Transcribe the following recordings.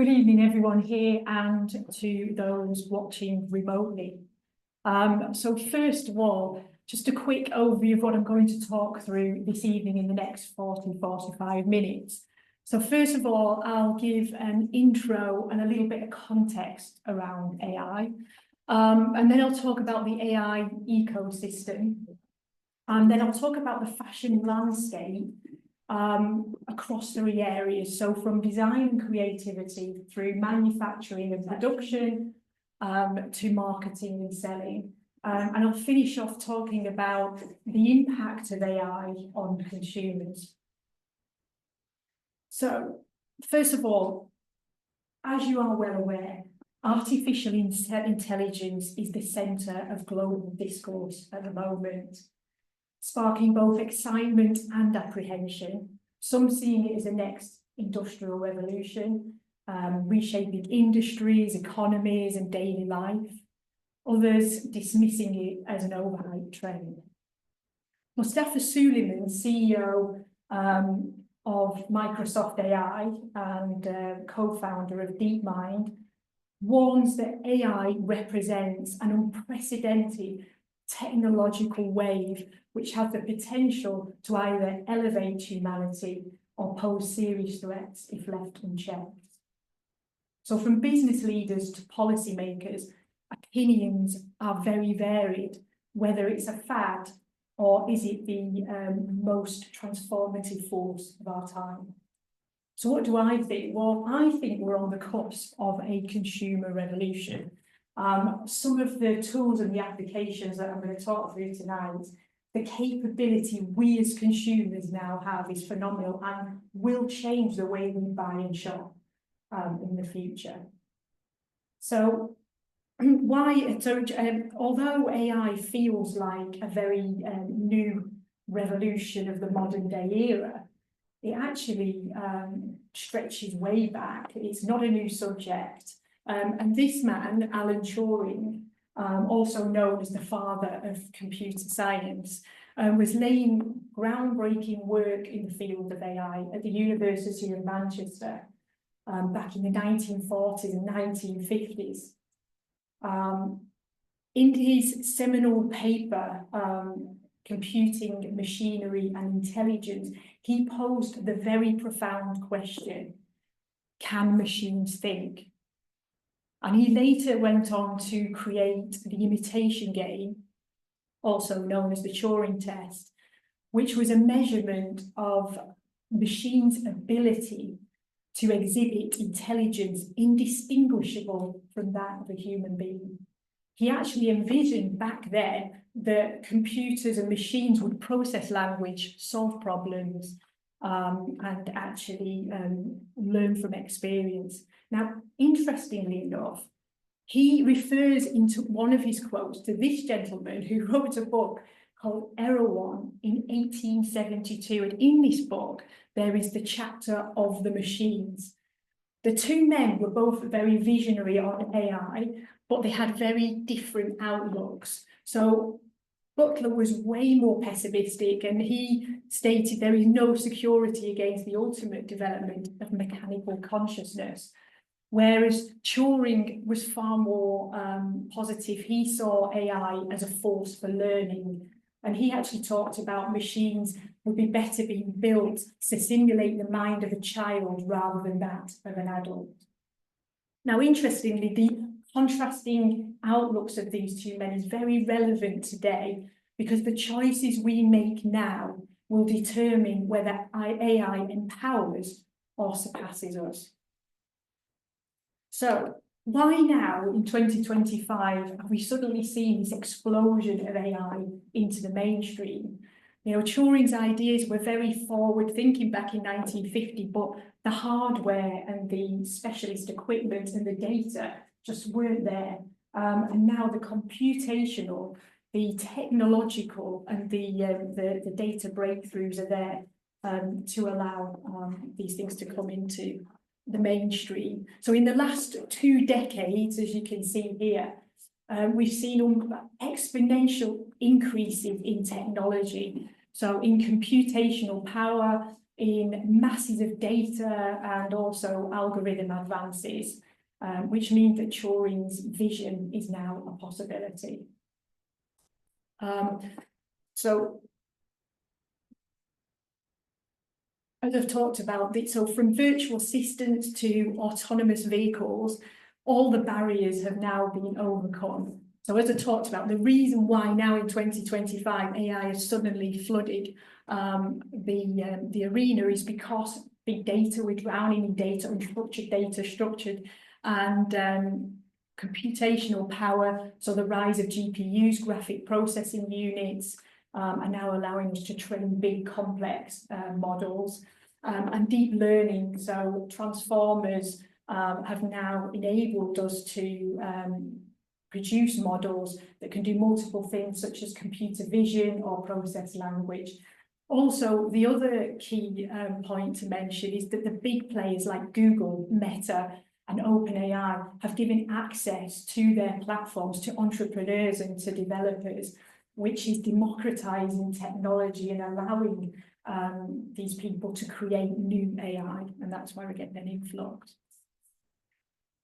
Good evening, everyone here and to those watching remotely. So first of all, just a quick overview of what I'm going to talk through this evening in the next 45 minutes. So first of all, I'll give an intro and a little bit of context around AI. And then I'll talk about the AI ecosystem. And then I'll talk about the fashion landscape across 3 areas. So from design and creativity through manufacturing and production to marketing and selling. And I'll finish off talking about the impact of AI on consumers. So first of all, as you are well aware, artificial intelligence is the centre of global discourse at the moment, sparking both excitement and apprehension, some seeing it as a next industrial revolution, reshaping industries, economies and daily life, others dismissing it as an overhyped trend. Mustafa Suleyman, CEO of Microsoft AI and co-founder of DeepMind, warns that AI represents an unprecedented technological wave which has the potential to either elevate humanity or pose serious threats if left unchecked. So from business leaders to policymakers, opinions are very varied, whether it's a fad or is it the most transformative force of our time. So what do I think? Well, I think we're on the cusp of a consumer revolution. Some of the tools and the applications that I'm going to talk through tonight, the capability we as consumers now have is phenomenal and will change the way we buy and shop in the future. So although AI feels like a very new revolution of the modern day era, it actually stretches way back. It's not a new subject. And this man, Alan Turing, also known as the father of computer science, was laying groundbreaking work in the field of AI at the University of Manchester back in the 1940s and 1950s. In his seminal paper, Computing Machinery and Intelligence, he posed the very profound question, can machines think? And he later went on to create the imitation game, also known as the Turing test, which was a measurement of machines' ability to exhibit intelligence indistinguishable from that of a human being. He actually envisioned back there that computers and machines would process language, solve problems, and actually learn from experience. Now, interestingly enough, he refers into one of his quotes to this gentleman who wrote a book called Erewhon in 1872. And in this book, there is the chapter of the machines. The 2 men were both very visionary on AI, but they had very different outlooks. So Butler was way more pessimistic, and he stated there is no security against the ultimate development of mechanical consciousness. Whereas Turing was far more positive. He saw AI as a force for learning. And he actually talked about machines would be better being built to simulate the mind of a child rather than that of an adult. Now, interestingly, the contrasting outlooks of these 2 men is very relevant today because the choices we make now will determine whether AI empowers or surpasses us. So why now in 2025 have we suddenly seen this explosion of AI into the mainstream? You know, Turing's ideas were very forward thinking back in 1950, but the hardware and the specialist equipment and the data just weren't there. And now the computational, the technological and the data breakthroughs are there to allow these things to come into the mainstream. So in the last 2 decades, as you can see here, we've seen exponential increases in technology. So in computational power, in masses of data and also algorithm advances, which means that Turing's vision is now a possibility. So, as I've talked about, so from virtual assistants to autonomous vehicles, all the barriers have now been overcome. So as I talked about, the reason why now in 2025 AI has suddenly flooded the arena is because big data, we're drowning in data, unstructured data, structured, and computational power. So the rise of GPUs, graphic processing units, are now allowing us to train big complex models, and deep learning. So transformers have now enabled us to produce models that can do multiple things, such as computer vision or process language. Also, the other key point to mention is that the big players like Google, Meta, and OpenAI have given access to their platforms to entrepreneurs and to developers, which is democratizing technology and allowing these people to create new AI, and that's why we're getting an influx.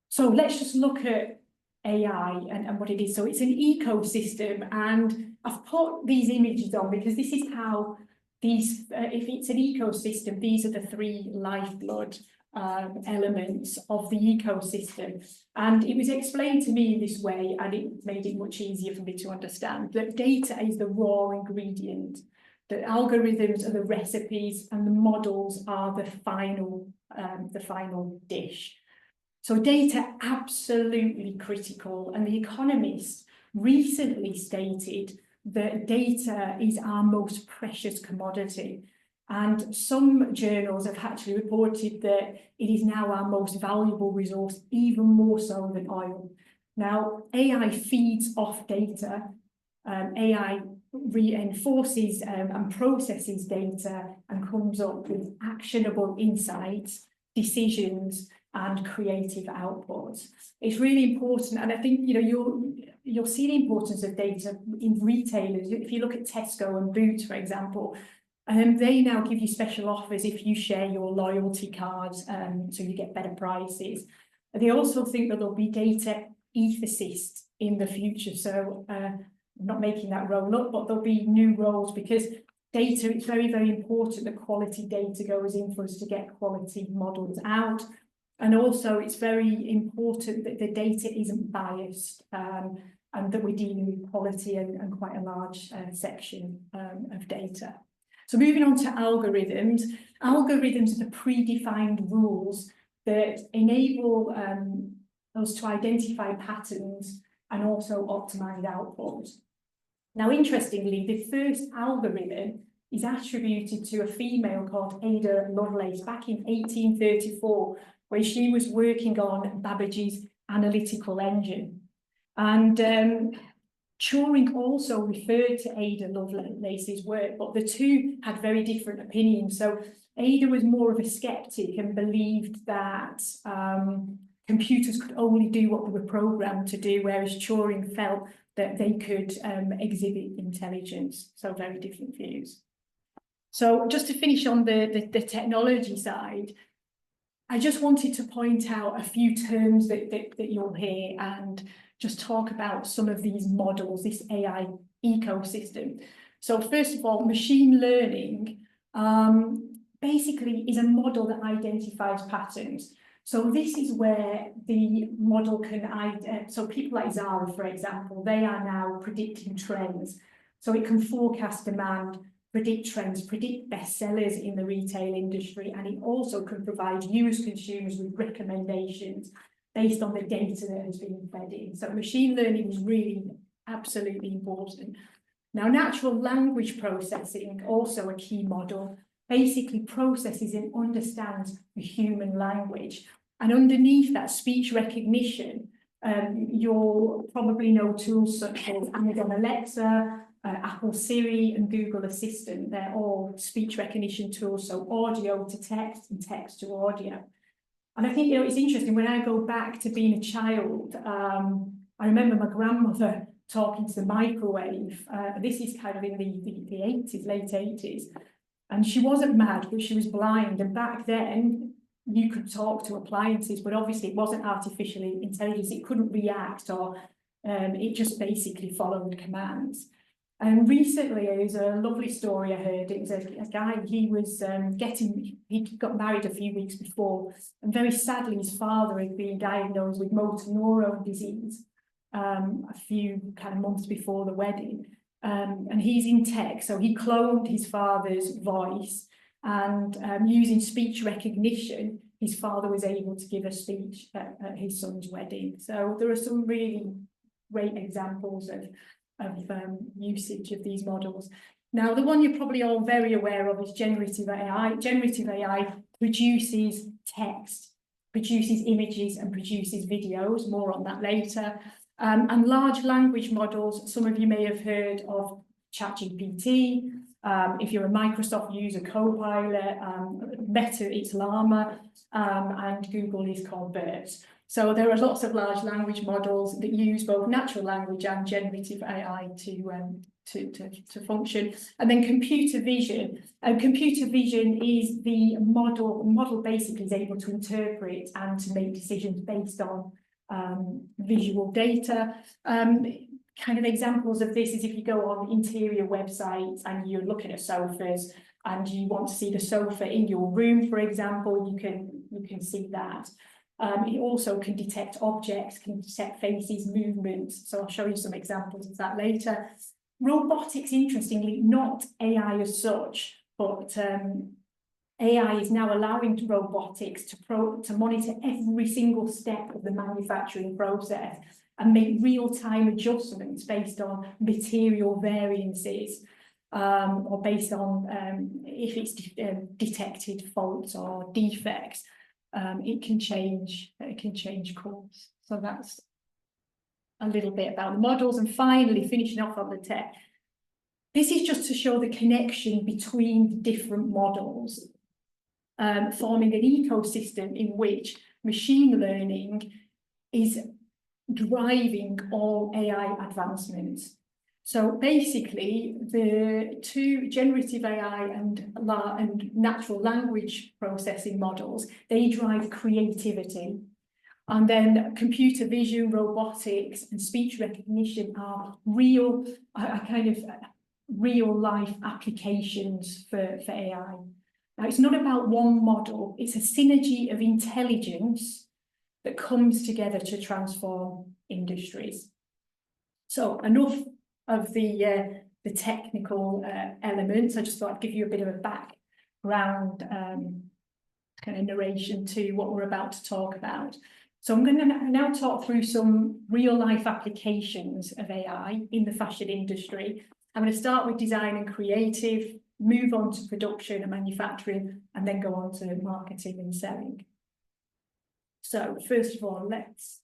So let's just look at AI and what it is. So it's an ecosystem, and I've put these images on because this is how these, if it's an ecosystem, these are the three lifeblood elements of the ecosystem. And it was explained to me in this way, and it made it much easier for me to understand that data is the raw ingredient, that algorithms are the recipes, and the models are the final dish. So data absolutely critical, and The Economist recently stated that data is our most precious commodity. And some journals have actually reported that it is now our most valuable resource, even more so than oil. Now, AI feeds off data. AI reinforces and processes data and comes up with actionable insights, decisions, and creative outputs. It's really important, and I think you'll see the importance of data in retailers. If you look at Tesco and Boots, for example, they now give you special offers if you share your loyalty cards, so you get better prices. They also think that there'll be data ethicists in the future. So I'm not making that role up, but there'll be new roles because data, it's very, very important that quality data goes in for us to get quality models out. And also it's very important that the data isn't biased, and that we're dealing with quality and quite a large section of data. So moving on to algorithms. Algorithms are the predefined rules that enable us to identify patterns and also optimize outputs. Now, interestingly, the first algorithm is attributed to a female called Ada Lovelace back in 1834, where she was working on Babbage's analytical engine. And Turing also referred to Ada Lovelace's work, but the two had very different opinions. So Ada was more of a skeptic and believed that computers could only do what they were programmed to do, whereas Turing felt that they could exhibit intelligence. So very different views. So just to finish on the technology side, I just wanted to point out a few terms that you'll hear and just talk about some of these models, this AI ecosystem. So first of all, machine learning basically is a model that identifies patterns. So this is where the model can, so people like Zara, for example, they are now predicting trends. So it can forecast demand, predict trends, predict bestsellers in the retail industry, and it also can provide you as consumers with recommendations based on the data that has been fed in. So machine learning is really absolutely important. Now, natural language processing, also a key model, basically processes and understands the human language. And underneath that speech recognition, you'll probably know tools such as Amazon Alexa, Apple Siri, and Google Assistant. They're all speech recognition tools, so audio to text and text to audio. And I think, it's interesting, when I go back to being a child, I remember my grandmother talking to the microwave. This is kind of in the 80s, late 80s. And she wasn't mad, but she was blind. And back then, you could talk to appliances, but obviously it wasn't artificial intelligence. It couldn't react, or it just basically followed commands. And recently, there's a lovely story I heard. It was a guy, he got married a few weeks before, and very sadly, his father had been diagnosed with motor neuron disease a few kind of months before the wedding. And he's in tech, so he cloned his father's voice, and using speech recognition, his father was able to give a speech at his son's wedding. So there are some really great examples of usage of these models. Now, the one you're probably all very aware of is generative AI. Generative AI produces text, produces images, and produces videos. More on that later. And large language models, some of you may have heard of ChatGPT. If you're a Microsoft user, Copilot, Meta, it's Llama, and Google is called BERT. So there are lots of large language models that use both natural language and generative AI to function. And then computer vision. Computer vision is the model. The model basically is able to interpret and to make decisions based on visual data. Kind of examples of this is if you go on interior websites and you're looking at sofas and you want to see the sofa in your room, for example, you can see that. It also can detect objects, can detect faces, movements. So I'll show you some examples of that later. Robotics, interestingly, not AI as such, but AI is now allowing robotics to monitor every single step of the manufacturing process and make real-time adjustments based on material variances, or based on if it's detected faults or defects. It can change course. So that's a little bit about the models. And finally, finishing off on the tech. This is just to show the connection between the different models, forming an ecosystem in which machine learning is driving all AI advancements. So basically, the two generative AI and natural language processing models, they drive creativity. And then computer vision, robotics, and speech recognition are real life applications for AI. Now, it's not about one model, it's a synergy of intelligence that comes together to transform industries. So enough of the technical elements. I just thought I'd give you a bit of a background kind of narration to what we're about to talk about. So I'm going to now talk through some real life applications of AI in the fashion industry. I'm going to start with design and creative, move on to production and manufacturing, and then go on to marketing and selling. So first of all, let's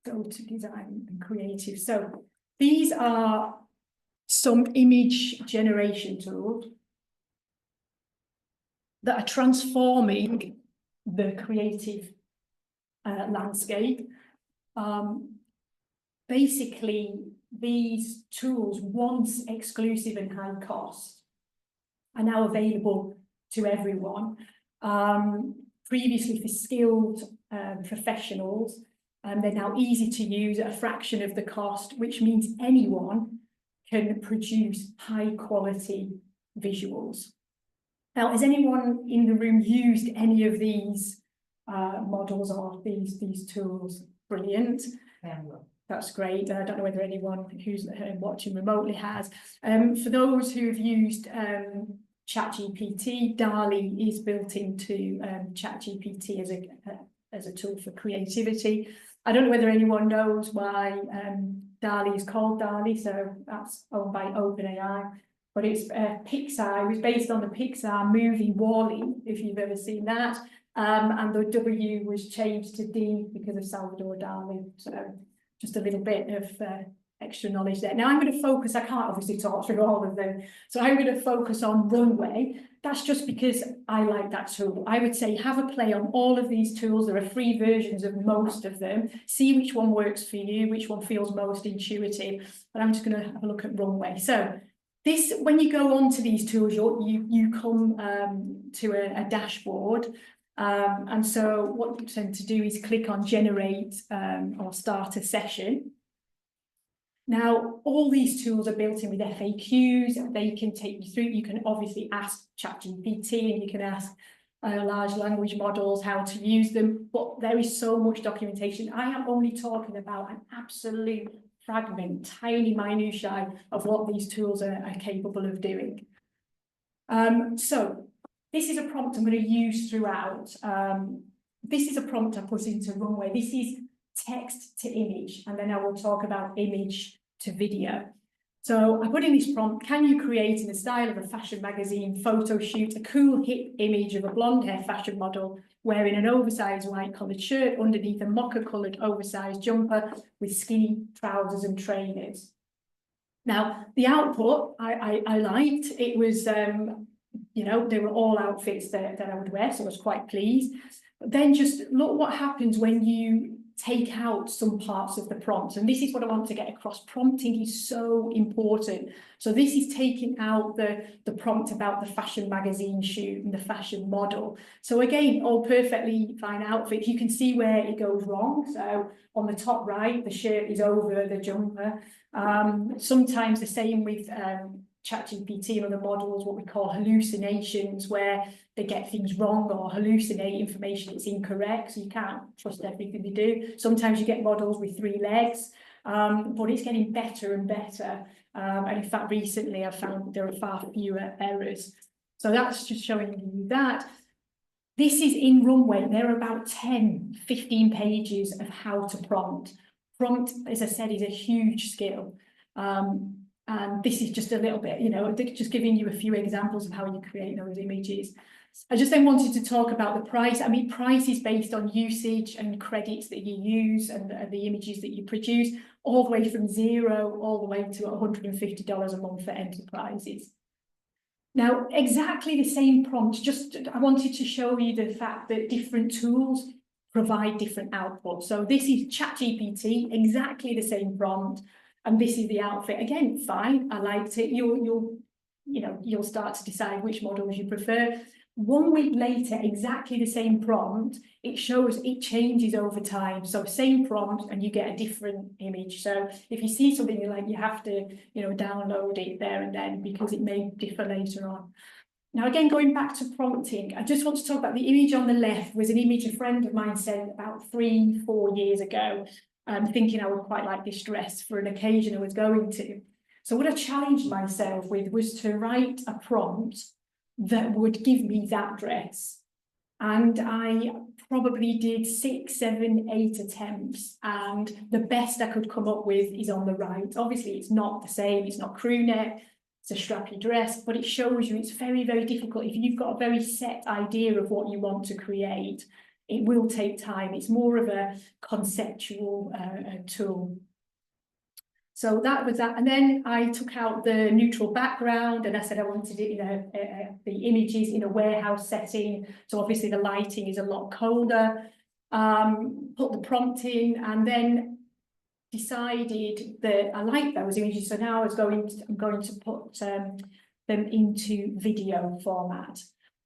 go to design and creative. So these are some image generation tools that are transforming the creative landscape. Basically, these tools, once exclusive and high cost, are now available to everyone. Previously for skilled professionals, they're now easy to use at a fraction of the cost, which means anyone can produce high quality visuals. Now, has anyone in the room used any of these models or these tools? Brilliant. That's great. I don't know whether anyone who's watching remotely has. For those who have used ChatGPT, DALL-E is built into ChatGPT as a tool for creativity. I don't know whether anyone knows why DALL-E is called DALL-E, so that's owned by OpenAI. But it's Pixar. It was based on the Pixar movie WALL-E, if you've ever seen that. And the W was changed to D because of Salvador Dali. So just a little bit of extra knowledge there. Now I'm going to focus, I can't obviously talk through all of them, so I'm going to focus on Runway. That's just because I like that tool. I would say have a play on all of these tools. There are free versions of most of them. See which one works for you, which one feels most intuitive. But I'm just going to have a look at Runway. So This, when you go onto these tools, you come to a dashboard. And so what you tend to do is click on generate or start a session. Now, all these tools are built in with FAQs. They can take you through. You can obviously ask ChatGPT and you can ask large language models how to use them, but there is so much documentation. I am only talking about an absolute fragment, tiny minutiae of what these tools are capable of doing. So this is a prompt I'm going to use throughout. This is a prompt I put into Runway. This is text to image, and then I will talk about image to video. So I put in this prompt: can you create, in the style of a fashion magazine photo shoot, a cool hip image of a blonde hair fashion model wearing an oversized white collared shirt underneath a mocha coloured oversized jumper with skinny trousers and trainers? Now, the output I liked. It was, you know, they were all outfits that I would wear, so I was quite pleased. But then just look what happens when you take out some parts of the prompt. And this is what I want to get across. Prompting is so important. So this is taking out the prompt about the fashion magazine shoot and the fashion model. So again, all perfectly fine outfits. You can see where it goes wrong. So on the top right, the shirt is over the jumper. Sometimes the same with ChatGPT and other models, what we call hallucinations, where they get things wrong or hallucinate information that's incorrect, so you can't trust everything they do. Sometimes you get models with 3 legs, but it's getting better and better. And in fact, recently I've found there are far fewer errors. So that's just showing you that. This is in Runway. There are about 10, 15 pages of how to prompt. Prompt, as I said, is a huge skill. And this is just a little bit, you know, just giving you a few examples of how you create those images. I just then wanted to talk about the price. I mean, price is based on usage and credits that you use and the images that you produce, all the way from 0 all the way to $150 a month for enterprises. Now, exactly the same prompt, just I wanted to show you the fact that different tools provide different outputs. So this is ChatGPT, exactly the same prompt. And this is the outfit. Again, fine, I liked it. You'll start to decide which models you prefer. 1 week later, exactly the same prompt, it shows it changes over time. So same prompt and you get a different image. So if you see something you like, you have to, you know, download it there and then, because it may differ later on. Now, again, going back to prompting, I just want to talk about the image on the left. Was an image a friend of mine sent about 3-4 years ago. Thinking I would quite like this dress for an occasion I was going to. So what I challenged myself with was to write a prompt that would give me that dress. And I probably did 6, 7, 8 attempts, and the best I could come up with is on the right. Obviously, it's not the same, it's not crew neck, it's a strappy dress, but it shows you it's very, very difficult. If you've got a very set idea of what you want to create, it will take time. It's more of a conceptual tool. So that was that. And then I took out the neutral background and I said I wanted it in the images in a warehouse setting. So obviously the lighting is a lot colder. Put the prompt in and then decided that I like those images. So now I'm going to put them into video format.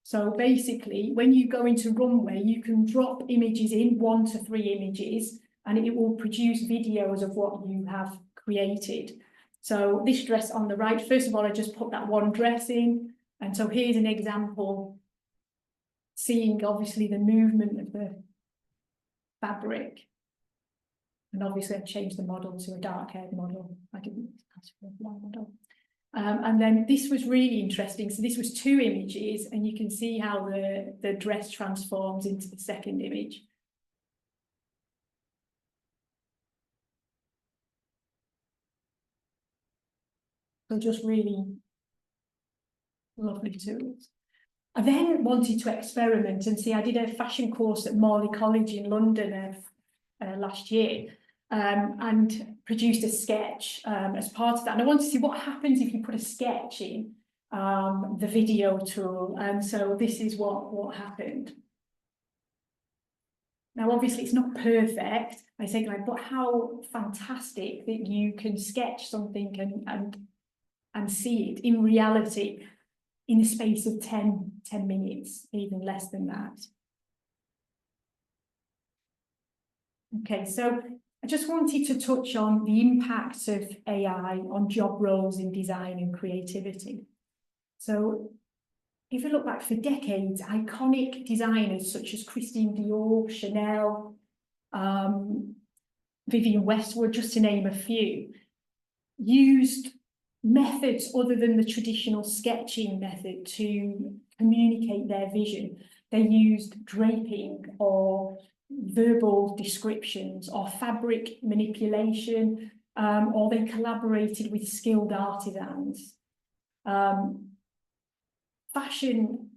So basically, when you go into Runway, you can drop images in, 1 to 3 images, and it will produce videos of what you have created. So this dress on the right, first of all, I just put that one dress in. And so here's an example, seeing obviously the movement of the fabric. And obviously I've changed the model to a dark-haired model. I didn't ask for a blonde model. And then this was really interesting. So this was 2 images, and you can see how the dress transforms into the second image. So just really lovely tools. I then wanted to experiment and see. I did a fashion course at Morley College in London last year. And produced a sketch as part of that. And I wanted to see what happens if you put a sketch in the video tool. And so this is what happened. Now, obviously, it's not perfect. I say, like, but how fantastic that you can sketch something and and see it in reality in the space of 10 minutes, even less than that. Okay, so I just wanted to touch on the impact of AI on job roles in design and creativity. So if you look back for decades, iconic designers such as Christian Dior, Chanel, Vivienne Westwood, just to name a few, used methods other than the traditional sketching method to communicate their vision. They used draping or verbal descriptions or fabric manipulation, or they collaborated with skilled artisans. Fashion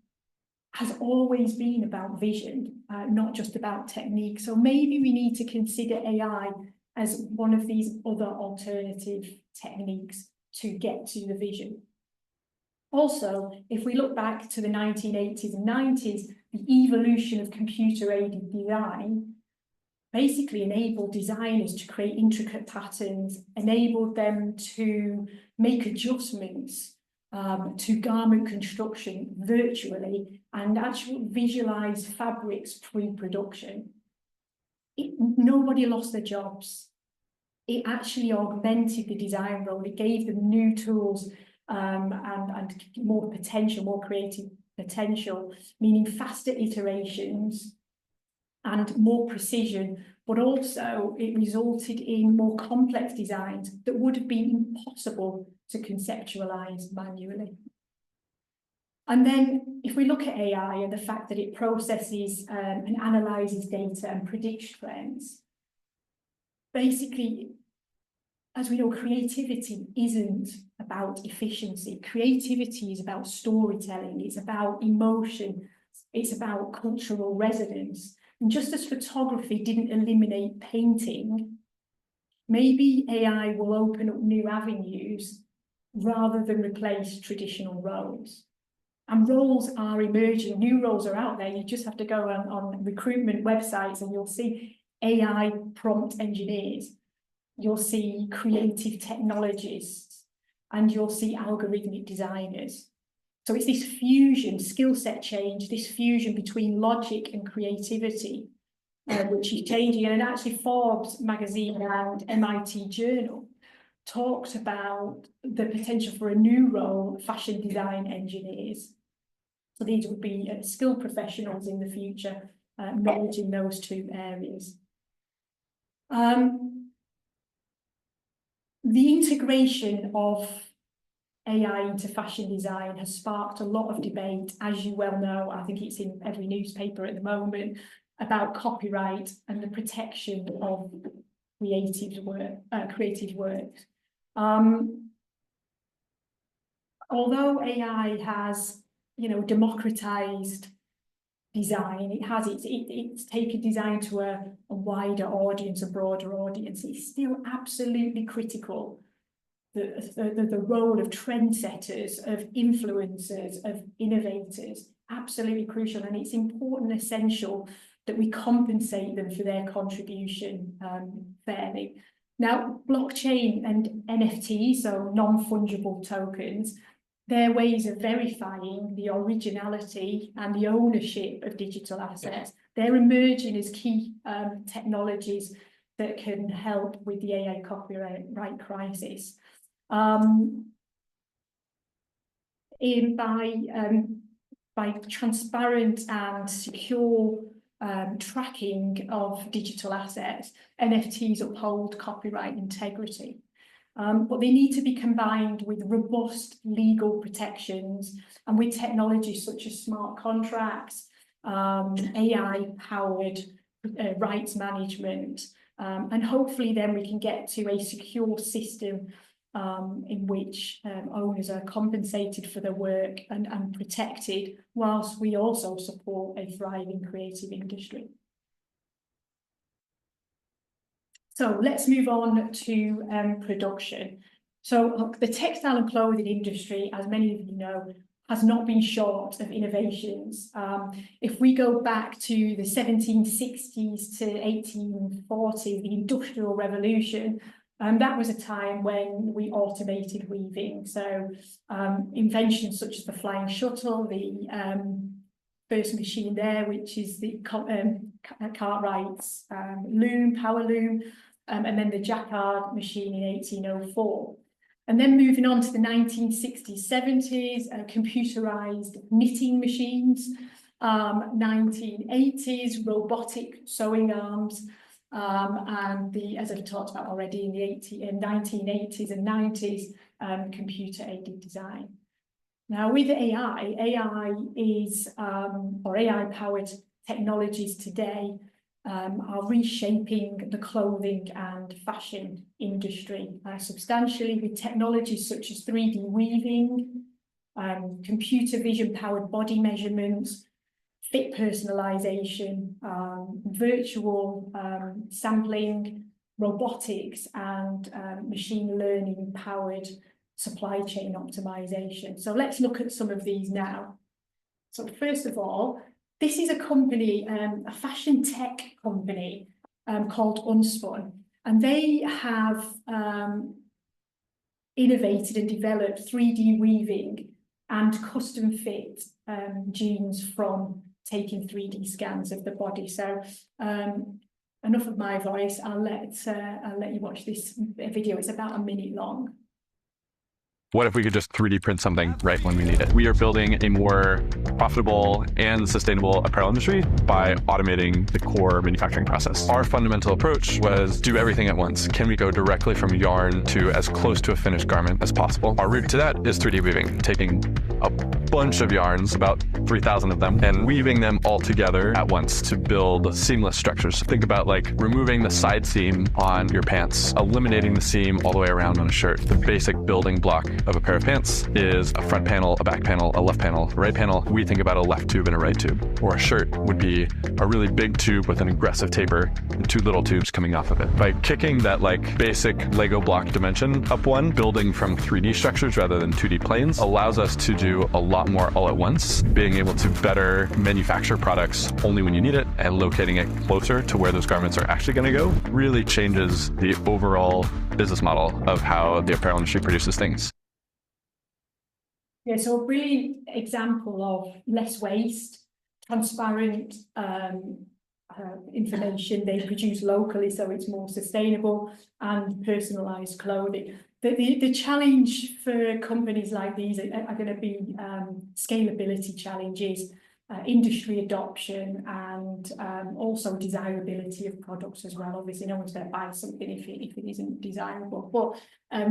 has always been about vision, not just about technique. So maybe we need to consider AI as one of these other alternative techniques to get to the vision. Also, if we look back to the 1980s and 90s, the evolution of computer-aided design basically enabled designers to create intricate patterns, enabled them to make adjustments to garment construction virtually and actually visualize fabrics pre-production. Nobody lost their jobs. It actually augmented the design role. It gave them new tools and more potential, more creative potential, meaning faster iterations and more precision, but also it resulted in more complex designs that would have been impossible to conceptualize manually. And then if we look at AI and the fact that it processes and analyzes data and predicts trends, basically, as we know, creativity isn't about efficiency. Creativity is about storytelling, it's about emotion, it's about cultural resonance. And just as photography didn't eliminate painting, maybe AI will open up new avenues rather than replace traditional roles. And roles are emerging, new roles are out there. You just have to go on recruitment websites and you'll see AI prompt engineers, you'll see creative technologists, and you'll see algorithmic designers. So it's this fusion, skill set change, this fusion between logic and creativity, which is changing. And actually Forbes magazine and MIT Journal talked about the potential for a new role, fashion design engineers. So these would be skilled professionals in the future, managing those two areas. The integration of AI into fashion design has sparked a lot of debate, as you well know. I think it's in every newspaper at the moment, about copyright and the protection of creative works. Although AI has, democratized design, it's taken design to a wider audience, a broader audience. It's still absolutely critical. The role of trendsetters, of influencers, of innovators, absolutely crucial, and it's important, essential that we compensate them for their contribution fairly. Now, blockchain and NFTs, so non-fungible tokens, they're ways of verifying the originality and the ownership of digital assets. They're emerging as key technologies that can help with the AI copyright crisis. By transparent and secure tracking of digital assets, NFTs uphold copyright integrity. But they need to be combined with robust legal protections and with technologies such as smart contracts, AI-powered rights management, and hopefully then we can get to a secure system in which owners are compensated for their work and protected, whilst we also support a thriving creative industry. So let's move on to production. So look, the textile and clothing industry, as many of you know, has not been short of innovations. If we go back to the 1760s to 1840s, the Industrial Revolution, That was a time when we automated weaving. So inventions such as the flying shuttle, the first machine there, which is the Cartwright's loom, power loom, and then the Jacquard machine in 1804. And then moving on to the 1960s, 70s, computerized knitting machines, 1980s, robotic sewing arms, and as I've talked about already in the 1980s and 90s, computer-aided design. Now with AI is, or AI-powered technologies today are reshaping the clothing and fashion industry substantially with technologies such as 3D weaving, computer vision-powered body measurements, fit personalization, virtual sampling, robotics, and machine learning powered supply chain optimization. So let's look at some of these now. So first of all, this is a company, a fashion tech company called Unspun, and they have innovated and developed 3D weaving and custom fit jeans from taking 3D scans of the body. So enough of my voice. I'll let you watch this video. It's about a minute long. What if we could just 3D print something right when we need it? We are building a more profitable and sustainable apparel industry by automating the core manufacturing process. Our fundamental approach was do everything at once. Can we go directly from yarn to as close to a finished garment as possible? Our route to that is 3D weaving, taking a bunch of yarns, about 3,000 of them, and weaving them all together at once to build seamless structures. Think about like removing the side seam on your pants, eliminating the seam all the way around on a shirt. The basic building block of a pair of pants is a front panel, a back panel, a left panel, a right panel. We think about a left tube and a right tube. Or a shirt would be a really big tube with an aggressive taper and two little tubes coming off of it. By kicking that like basic Lego block dimension up one, building from 3D structures rather than 2D planes allows us to do a lot more all at once, being able to better manufacture products only when you need it and locating it closer to where those garments are actually going to go really changes the overall business model of how the apparel industry produces things. Yeah, so a brilliant example of less waste, transparent information they produce locally, so it's more sustainable, and personalised clothing. The challenge for companies like these are going to be scalability challenges, industry adoption, and also desirability of products as well. Obviously, no one's going to buy something if it isn't desirable, but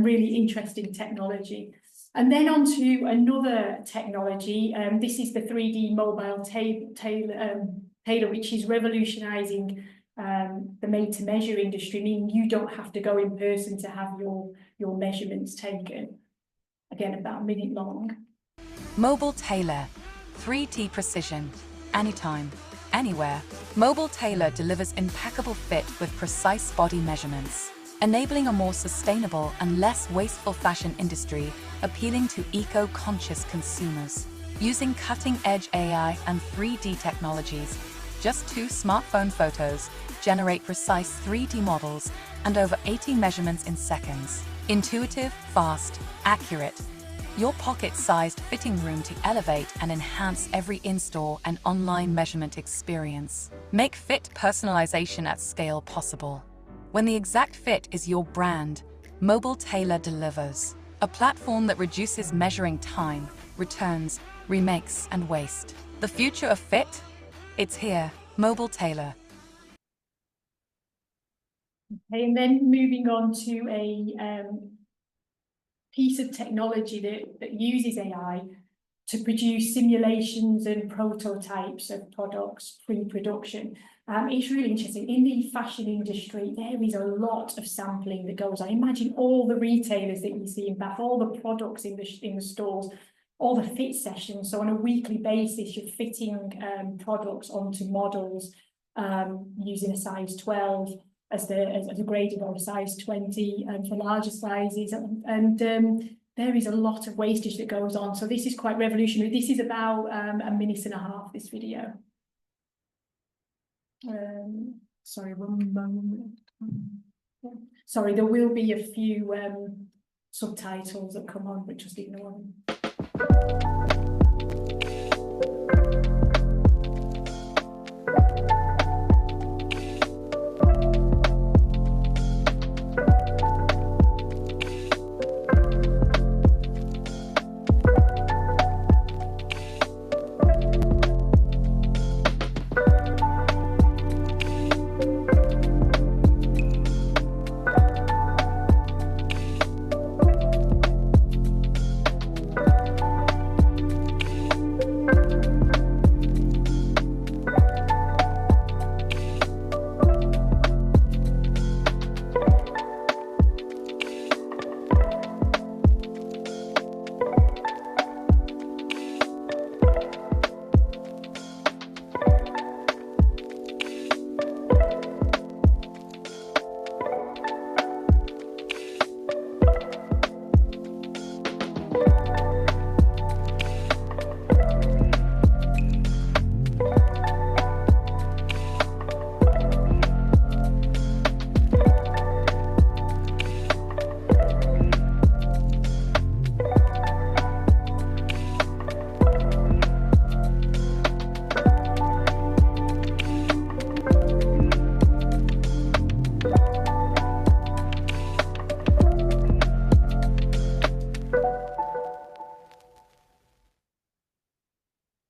really interesting technology. And then on to another technology. This is the 3D mobile tailor, which is revolutionising the made-to-measure industry, meaning you don't have to go in person to have your measurements taken. Again, about a minute long. Mobile Tailor, 3D precision, anytime, anywhere. Mobile Tailor delivers impeccable fit with precise body measurements, enabling a more sustainable and less wasteful fashion industry, appealing to eco-conscious consumers. Using cutting-edge AI and 3D technologies, just 2 smartphone photos generate precise 3D models and over 80 measurements in seconds. Intuitive, fast, accurate. Your pocket-sized fitting room to elevate and enhance every in-store and online measurement experience. Make fit personalization at scale possible. When the exact fit is your brand, Mobile Tailor delivers. A platform that reduces measuring time, returns, remakes, and waste. The future of fit? It's here, Mobile Tailor. Okay, and then moving on to a piece of technology that uses AI to produce simulations and prototypes of products pre-production. It's really interesting. In the fashion industry, there is a lot of sampling that goes on. Imagine all the retailers that you see in Bath, all the products in the stores, all the fit sessions. So on a weekly basis, you're fitting products onto models using a size 12 as a graded, or a size 20 for larger sizes. And there is a lot of wastage that goes on. So this is quite revolutionary. This is about a minute and a half, this video. Sorry, one moment. Sorry, there will be a few subtitles that come on, but just ignore them.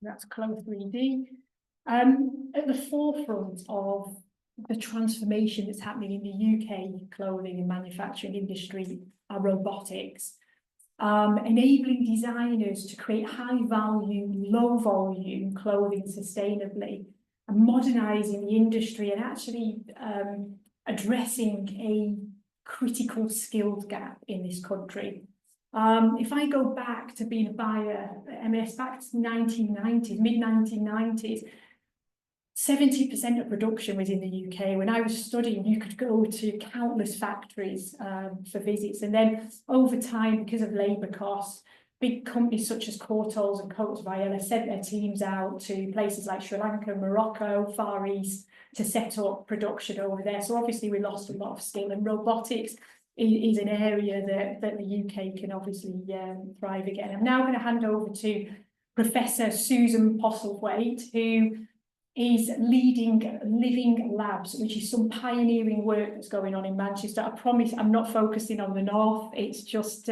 That's Clo 3D. At the forefront of the transformation that's happening in the UK clothing and manufacturing industry are robotics. Enabling designers to create high value, low volume clothing sustainably, and modernising the industry and actually addressing a critical skills gap in this country. If I go back to being a buyer at MS back to the 1990s, mid-1990s, 70% of production was in the UK. When I was studying, you could go to countless factories for visits. And then over time, because of labour costs, big companies such as Courtaulds and Coats of Iella sent their teams out to places like Sri Lanka, Morocco, Far East to set up production over there. So obviously we lost a lot of skill, and robotics is an area that the UK can obviously thrive again. I'm now going to hand over to Professor Susan Postlethwaite, who is leading Living Labs, which is some pioneering work that's going on in Manchester. I promise I'm not focusing on the north, it's just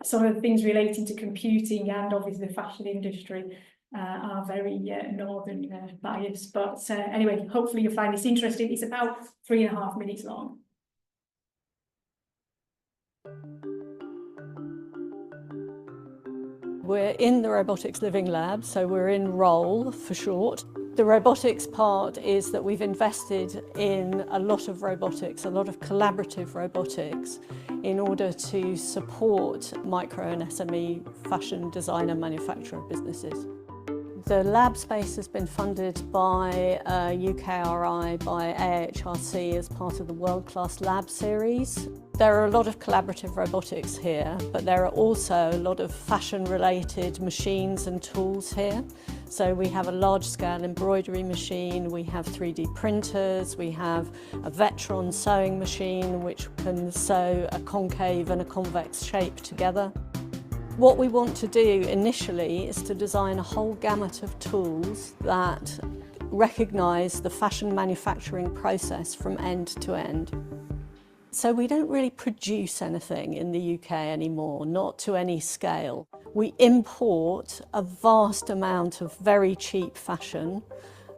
some of the things relating to computing and obviously the fashion industry are very northern biased. But anyway, hopefully you'll find this interesting. It's about 3.5 minutes long. We're in the Robotics Living Lab, so we're in ROLL for short. The robotics part is that we've invested in a lot of robotics, a lot of collaborative robotics, in order to support micro and SME fashion designer manufacturer businesses. The lab space has been funded by UKRI, by AHRC as part of the World Class Lab series. There are a lot of collaborative robotics here, but there are also a lot of fashion-related machines and tools here. So we have a large-scale embroidery machine, we have 3D printers, we have a Vetron sewing machine which can sew a concave and a convex shape together. What we want to do initially is to design a whole gamut of tools that recognise the fashion manufacturing process from end to end. So we don't really produce anything in the UK anymore, not to any scale. We import a vast amount of very cheap fashion,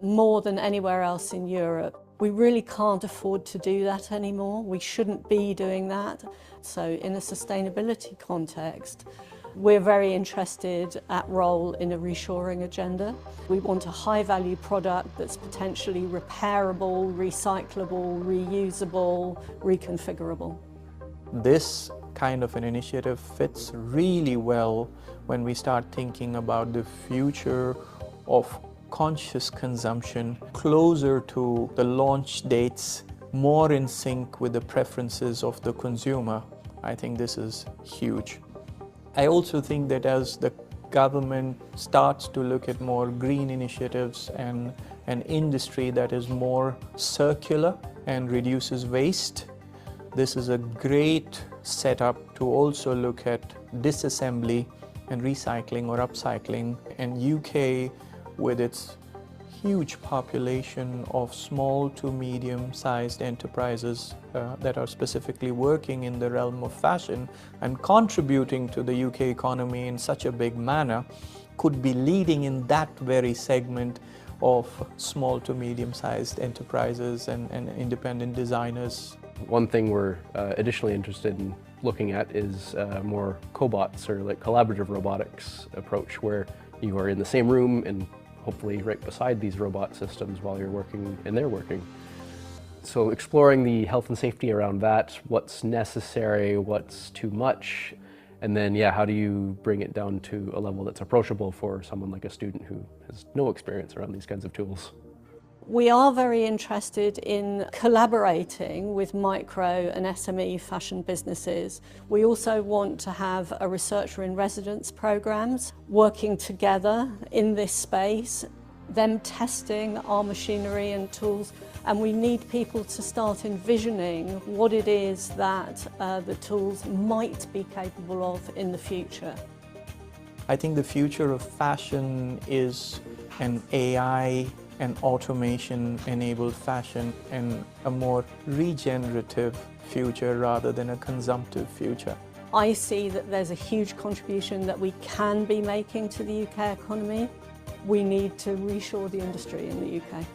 more than anywhere else in Europe. We really can't afford to do that anymore. We shouldn't be doing that. So in a sustainability context, we're very interested at ROLL in a reshoring agenda. We want a high-value product that's potentially repairable, recyclable, reusable, reconfigurable. This kind of an initiative fits really well when we start thinking about the future of conscious consumption, closer to the launch dates, more in sync with the preferences of the consumer. I think this is huge. I also think that as the government starts to look at more green initiatives and an industry that is more circular and reduces waste, This is a great setup to also look at disassembly and recycling or upcycling. And UK, with its huge population of small to medium-sized enterprises that are specifically working in the realm of fashion and contributing to the UK economy in such a big manner, could be leading in that very segment of small to medium-sized enterprises and independent designers. One thing we're additionally interested in looking at is more cobots, or like collaborative robotics approach, where you are in the same room and hopefully right beside these robot systems while you're working and they're working. So exploring the health and safety around that, what's necessary, what's too much, and then how do you bring it down to a level that's approachable for someone like a student who has no experience around these kinds of tools. We are very interested in collaborating with micro and SME fashion businesses. We also want to have a researcher in residence programs working together in this space, them testing our machinery and tools, and we need people to start envisioning what it is that the tools might be capable of in the future. I think the future of fashion is an AI and automation-enabled fashion, and a more regenerative future rather than a consumptive future. I see that there's a huge contribution that we can be making to the UK economy. We need to reshore the industry in the UK.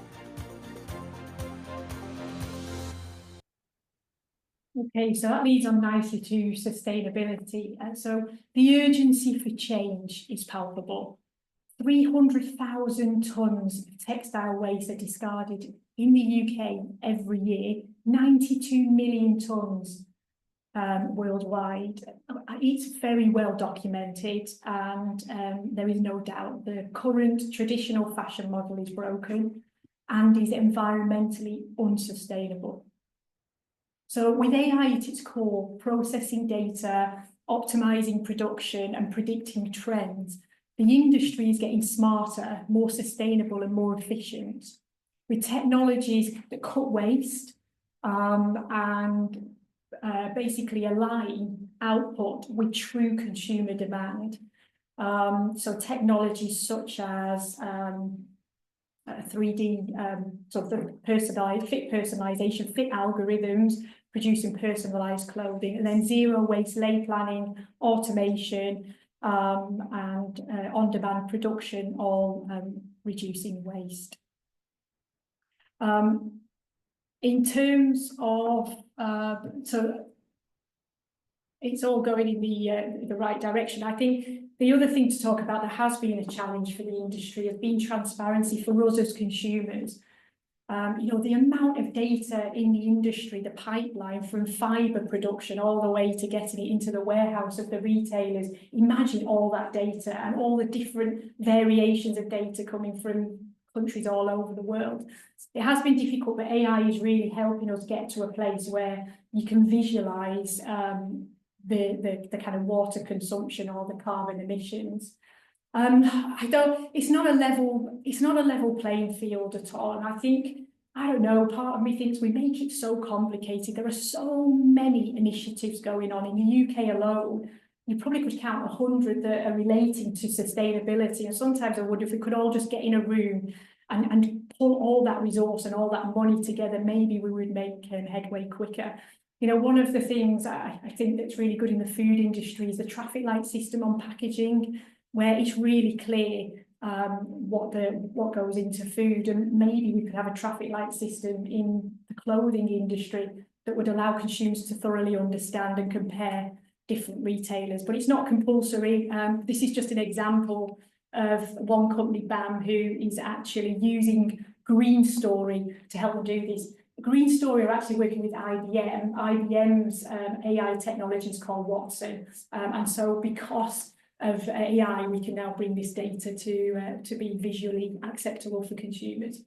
Okay, so that leads on nicely to sustainability. So the urgency for change is palpable. 300,000 tonnes of textile waste are discarded in the UK every year, 92 million tonnes worldwide. It's very well documented, and there is no doubt the current traditional fashion model is broken and is environmentally unsustainable. So with AI at its core, processing data, optimizing production and predicting trends, the industry is getting smarter, more sustainable and more efficient, with technologies that cut waste and basically align output with true consumer demand. So technologies such as 3D, sort of fit personalization, fit algorithms, producing personalized clothing, and then zero waste lay planning, automation, and on-demand production, all reducing waste. In terms of, so it's all going in the right direction. I think the other thing to talk about that has been a challenge for the industry has been transparency for us as consumers. The amount of data in the industry, the pipeline from fibre production all the way to getting it into the warehouse of the retailers. Imagine all that data and all the different variations of data coming from countries all over the world. It has been difficult, but AI is really helping us get to a place where you can visualise the kind of water consumption or the carbon emissions. It's not a level playing field at all. And I think, I don't know, part of me thinks we make it so complicated. There are so many initiatives going on in the UK alone. You probably could count 100 that are relating to sustainability. And sometimes I wonder if we could all just get in a room and pull all that resource and all that money together, maybe we would make headway quicker. One of the things I think that's really good in the food industry is the traffic light system on packaging, where it's really clear what goes into food, and maybe we could have a traffic light system in the clothing industry that would allow consumers to thoroughly understand and compare different retailers. But it's not compulsory. This is just an example of one company, BAM, who is actually using Green Story to help them do this. Green Story are actually working with IBM. IBM's AI technology is called Watson, and so because of AI, we can now bring this data to be visually acceptable for consumers.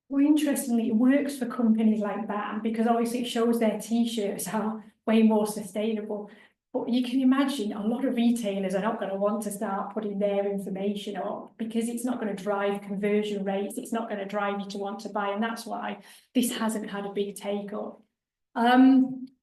Well, interestingly, it works for companies like that because obviously it shows their t-shirts are way more sustainable. But you can imagine a lot of retailers are not going to want to start putting their information up because it's not going to drive conversion rates. It's not going to drive you to want to buy. And that's why this hasn't had a big take up.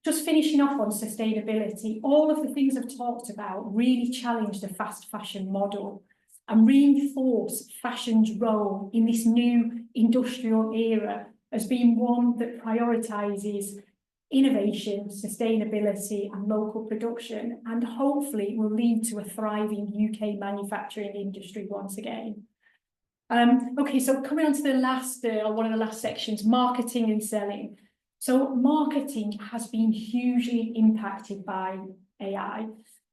Just finishing off on sustainability, all of the things I've talked about really challenge the fast fashion model and reinforce fashion's role in this new industrial era as being one that prioritises innovation, sustainability and local production, and hopefully will lead to a thriving UK manufacturing industry once again. Okay, so coming on to the last, one of the last sections, marketing and selling. So marketing has been hugely impacted by AI.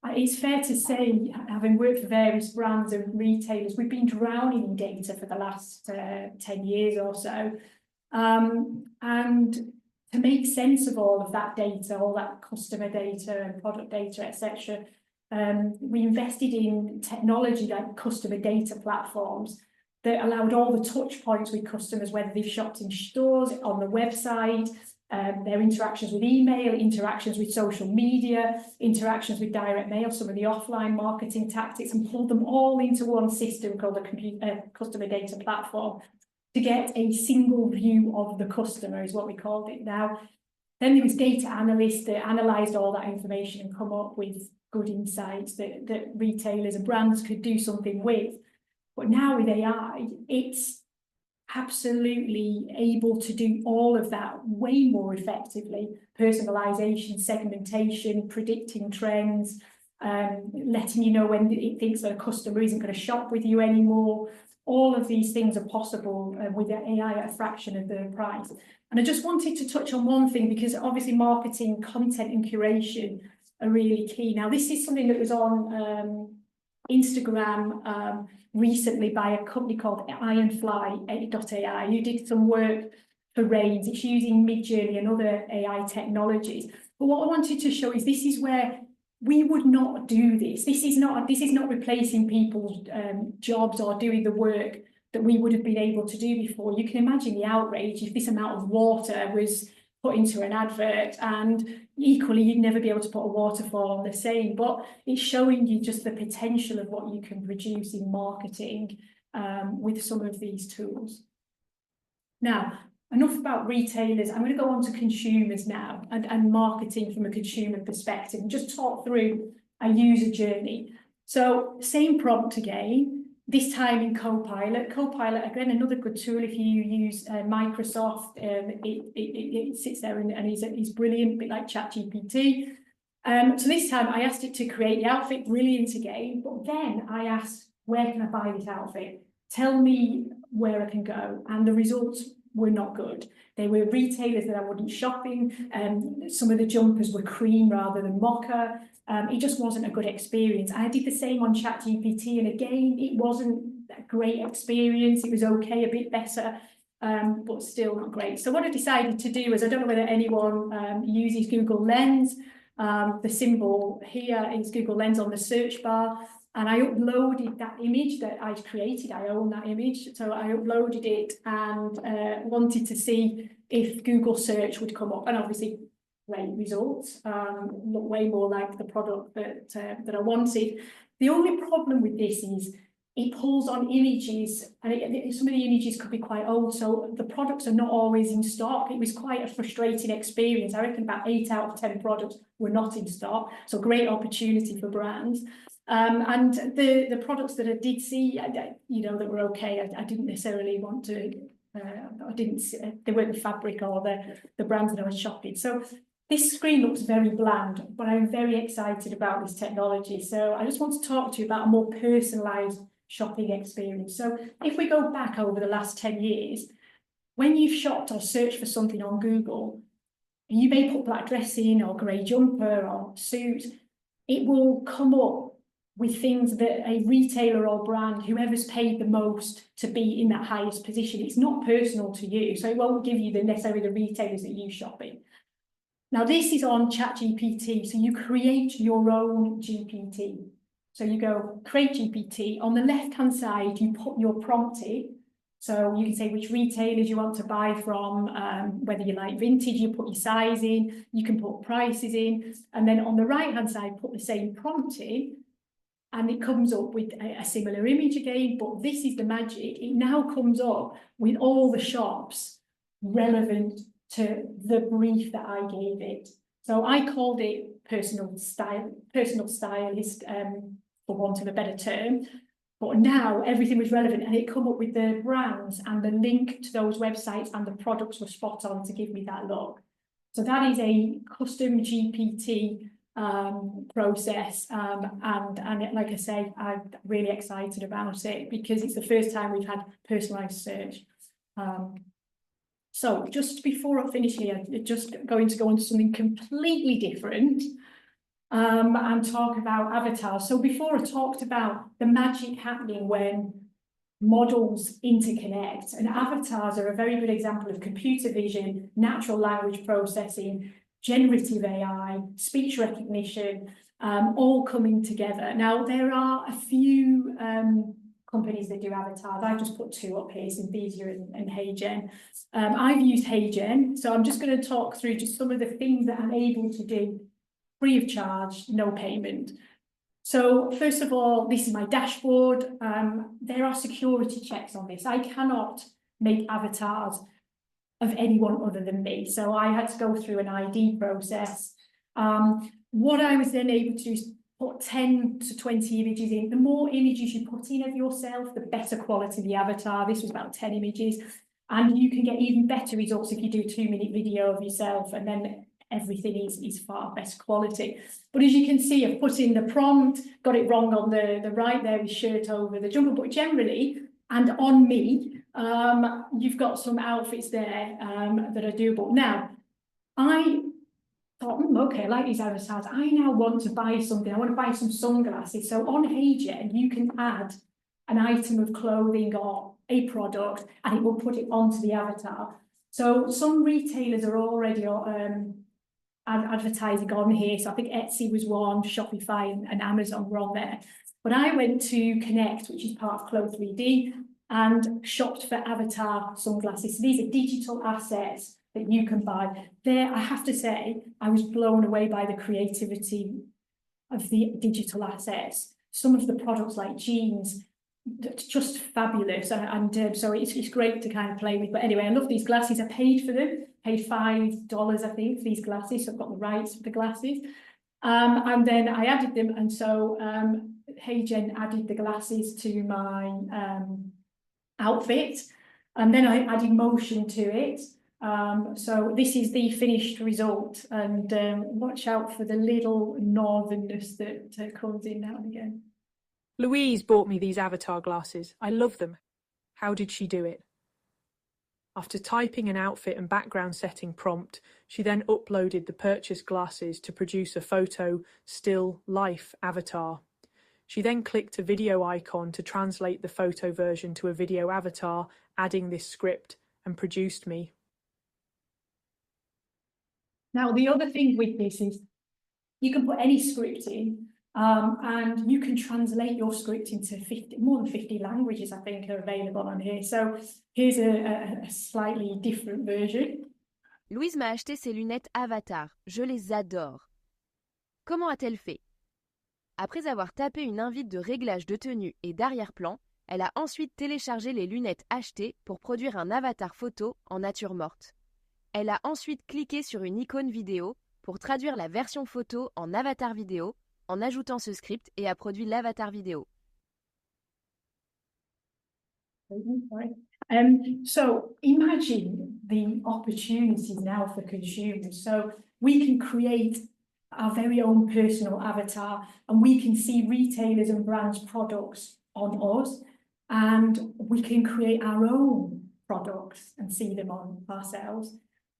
It's fair to say, having worked for various brands and retailers, we've been drowning in data for the last 10 years or so. And to make sense of all of that data, all that customer data and product data, etc., we invested in technology like customer data platforms that allowed all the touch points with customers, whether they've shopped in stores, on the website, their interactions with email, interactions with social media, interactions with direct mail, some of the offline marketing tactics, and pulled them all into one system called a customer data platform to get a single view of the customer, is what we called it now. Then there was data analysts that analysed all that information and come up with good insights that retailers and brands could do something with. But now with AI, it's absolutely able to do all of that way more effectively. Personalisation, segmentation, predicting trends, letting you know when it thinks that a customer isn't going to shop with you anymore. All of these things are possible with AI at a fraction of the price. And I just wanted to touch on one thing because obviously marketing, content and curation are really key. Now, this is something that was on Instagram recently by a company called Ironfly.ai, who did some work for Rains. It's using Midjourney and other AI technologies. But what I wanted to show is this is where we would not do this. This is not replacing people's jobs or doing the work that we would have been able to do before. You can imagine the outrage if this amount of water was put into an advert, and equally you'd never be able to put a waterfall on the same. But it's showing you just the potential of what you can produce in marketing with some of these tools. Now, enough about retailers. I'm going to go on to consumers now and marketing from a consumer perspective and just talk through a user journey. So same prompt again, this time in Copilot. Copilot, again, another good tool if you use Microsoft. It sits there and is brilliant, a bit like ChatGPT. So this time I asked it to create the outfit, brilliant again, but then I asked, where can I buy this outfit? Tell me where I can go. And the results were not good. They were retailers that I wouldn't shop in. Some of the jumpers were cream rather than mocha. It just wasn't a good experience. I did the same on ChatGPT, and again, it wasn't a great experience. It was okay, a bit better, but still not great. So what I decided to do is, I don't know whether anyone uses Google Lens. The symbol here is Google Lens on the search bar. And I uploaded that image that I'd created. I own that image. So I uploaded it and wanted to see if Google search would come up. And obviously, great results. Look way more like the product that I wanted. The only problem with this is it pulls on images, and some of the images could be quite old, so the products are not always in stock. It was quite a frustrating experience. I reckon about 8 out of 10 products were not in stock, so great opportunity for brands. And the products that I did see, you know, that were okay, I didn't necessarily want to, they weren't the fabric or the brands that I was shopping. So this screen looks very bland, but I'm very excited about this technology. So I just want to talk to you about a more personalised shopping experience. So if we go back over the last 10 years, when you've shopped or searched for something on Google, you may put black dress in or grey jumper or suit, it will come up with things that a retailer or brand, whoever's paid the most to be in that highest position, it's not personal to you. So it won't give you necessarily the retailers that you shop in. Now, this is on ChatGPT, so you create your own GPT. So you go create GPT. On the left-hand side, you put your prompt in. So you can say which retailers you want to buy from, whether you like vintage, you put your size in, you can put prices in, and then on the right-hand side, put the same prompt in, and it comes up with a similar image again, but this is the magic. It now comes up with all the shops relevant to the brief that I gave it. So I called it personal stylist, for want of a better term. But now everything was relevant, and it come up with the brands and the link to those websites, and the products were spot on to give me that look. So that is a custom GPT process, and like I say, I'm really excited about it because it's the first time we've had personalised search. So just before I finish here, just going to go on to something completely different. And talk about avatars. So before I talked about the magic happening when models interconnect, and avatars are a very good example of computer vision, natural language processing, generative AI, speech recognition, all coming together. Now, there are a few companies that do avatars. I've just put two up here, Synthesia and HeyGen. I've used HeyGen, so I'm just going to talk through just some of the things that I'm able to do free of charge, no payment. So first of all, this is my dashboard. There are security checks on this. I cannot make avatars of anyone other than me. So I had to go through an ID process. What I was then able to do is put 10 to 20 images in. The more images you put in of yourself, the better quality the avatar. This was about 10 images. And you can get even better results if you do a 2-minute video of yourself, and then everything is far better quality. But as you can see, I've put in the prompt, got it wrong on the right there with shirt over the jumper, but generally, and on me, you've got some outfits there that are doable. Now, I thought, okay, I like these avatars. I now want to buy something. I want to buy some sunglasses. So on HeyGen, you can add an item of clothing or a product, and it will put it onto the avatar. So some retailers are already advertising on here. So I think Etsy was one, Shopify and Amazon were on there. But I went to Connect, which is part of Clo3D, and shopped for avatar sunglasses. So these are digital assets that you can buy. There, I have to say, I was blown away by the creativity of the digital assets. Some of the products like jeans, just fabulous, and so it's great to kind of play with. But anyway, I love these glasses. I paid for them, paid $5 I think for these glasses, so I've got the rights for the glasses, and then I added them, and so HeyGen added the glasses to my outfit, and then I added motion to it. So this is the finished result, and watch out for the little northernness that comes in now and again. Louise bought me these avatar glasses. I love them. How did she do it? After typing an outfit and background setting prompt, she then uploaded the purchased glasses to produce a photo, still, life avatar. She then clicked a video icon to translate the photo version to a video avatar, adding this script, and produced me. Now, the other thing with this is you can put any script in, and you can translate your script into more than 50 languages, I think, are available on here. So here's a slightly different version. Louise m'a acheté ces lunettes Avatar. Je les adore. Comment a-t-elle fait? Après avoir tapé une invite de réglage de tenue et d'arrière-plan, elle a ensuite téléchargé les lunettes achetées pour produire un avatar photo en nature morte. Elle a ensuite cliqué sur une icône vidéo pour traduire la version photo en avatar vidéo en ajoutant ce script et a produit l'avatar vidéo. So imagine the opportunities now for consumers. So we can create our very own personal avatar, and we can see retailers and brands' products on us, and we can create our own products and see them on ourselves.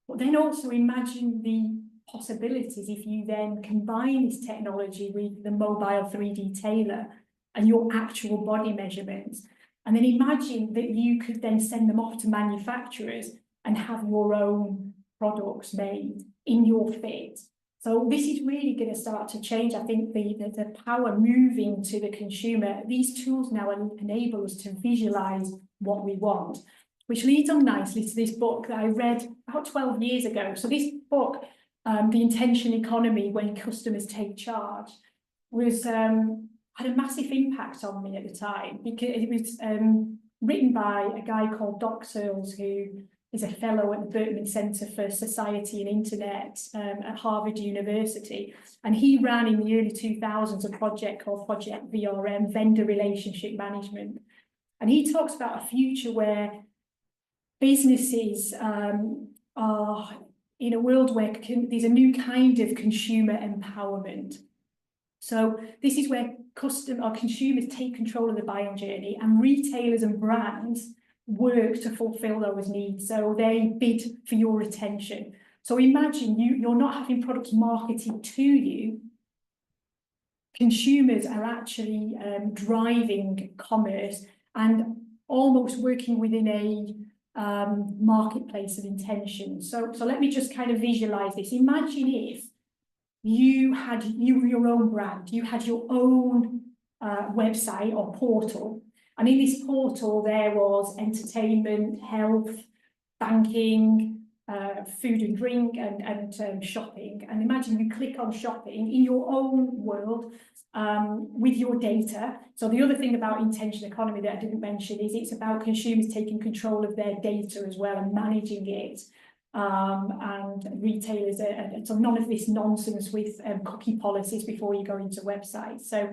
But then also imagine the possibilities if you then combine this technology with the mobile 3D tailor and your actual body measurements. And then imagine that you could then send them off to manufacturers and have your own products made in your fit. So this is really going to start to change, I think, the power moving to the consumer. These tools now enable us to visualize what we want. Which leads on nicely to this book that I read about 12 years ago. So this book, The Intention Economy, When Customers Take Charge, was had a massive impact on me at the time, because it was written by a guy called Doc Searles, who is a fellow at the Berkman Center for Society and Internet at Harvard University. And he ran in the early 2000s a project called Project VRM, Vendor Relationship Management. And he talks about a future where businesses are in a world where there's a new kind of consumer empowerment. So this is where consumers take control of the buying journey, and retailers and brands work to fulfill those needs. So they bid for your attention. So imagine you're not having products marketed to you. Consumers are actually driving commerce and almost working within a marketplace of intention. So let me just kind of visualize this. Imagine if you were your own brand, you had your own website or portal, and in this portal there was entertainment, health, banking, food and drink, and shopping. And imagine you click on shopping in your own world with your data. So the other thing about intention economy that I didn't mention is it's about consumers taking control of their data as well and managing it. And retailers, so none of this nonsense with cookie policies before you go into websites. So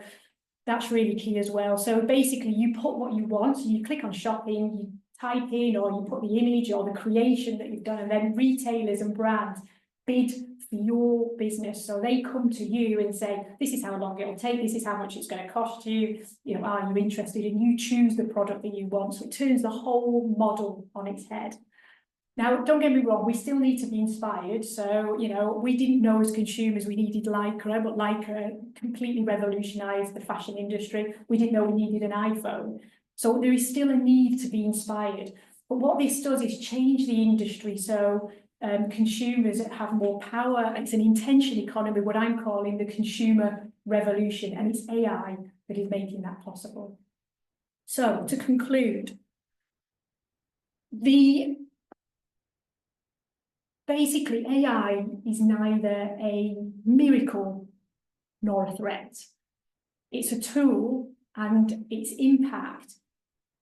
that's really key as well. So basically you put what you want, so you click on shopping, you type in, or you put the image or the creation that you've done, and then retailers and brands bid for your business. So they come to you and say, this is how long it'll take, this is how much it's going to cost you, are you interested? And you choose the product that you want. So it turns the whole model on its head. Now, don't get me wrong, we still need to be inspired. So, we didn't know as consumers we needed Lycra, but Lycra completely revolutionised the fashion industry. We didn't know we needed an iPhone. So there is still a need to be inspired. But what this does is change the industry. So consumers have more power. It's an intention economy, what I'm calling the consumer revolution. And it's AI that is making that possible. So to conclude, basically, AI is neither a miracle nor a threat. It's a tool, and its impact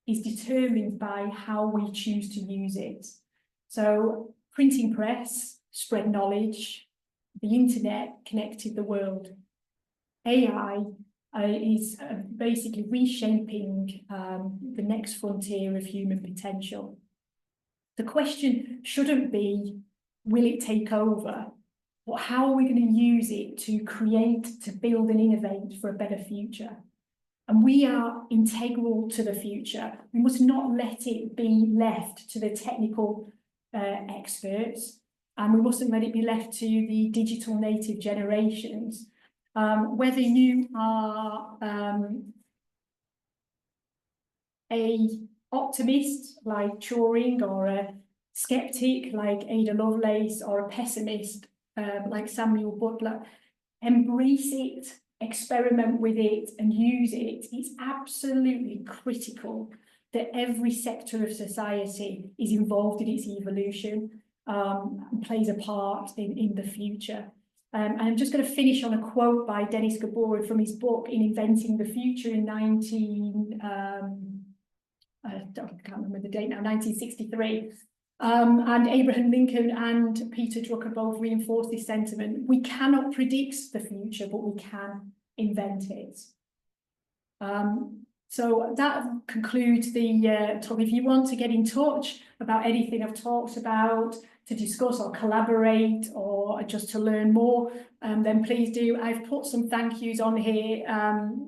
is determined by how we choose to use it. So printing press spread knowledge, the internet connected the world. AI is basically reshaping the next frontier of human potential. The question shouldn't be, will it take over? But how are we going to use it to create, to build and innovate for a better future? And we are integral to the future. We must not let it be left to the technical experts, and we mustn't let it be left to the digital native generations. Whether you are a optimist like Turing, or a skeptic like Ada Lovelace, or a pessimist like Samuel Butler, embrace it, experiment with it and use it. It's absolutely critical that every sector of society is involved in its evolution and plays a part in the future. And I'm just going to finish on a quote by Dennis Gabor from his book In Inventing the Future in I can't remember the date now, 1963. And Abraham Lincoln and Peter Drucker both reinforced this sentiment. We cannot predict the future, but we can invent it. So that concludes the talk. If you want to get in touch about anything I've talked about, to discuss or collaborate, or just to learn more, then please do. I've put some thank yous on here.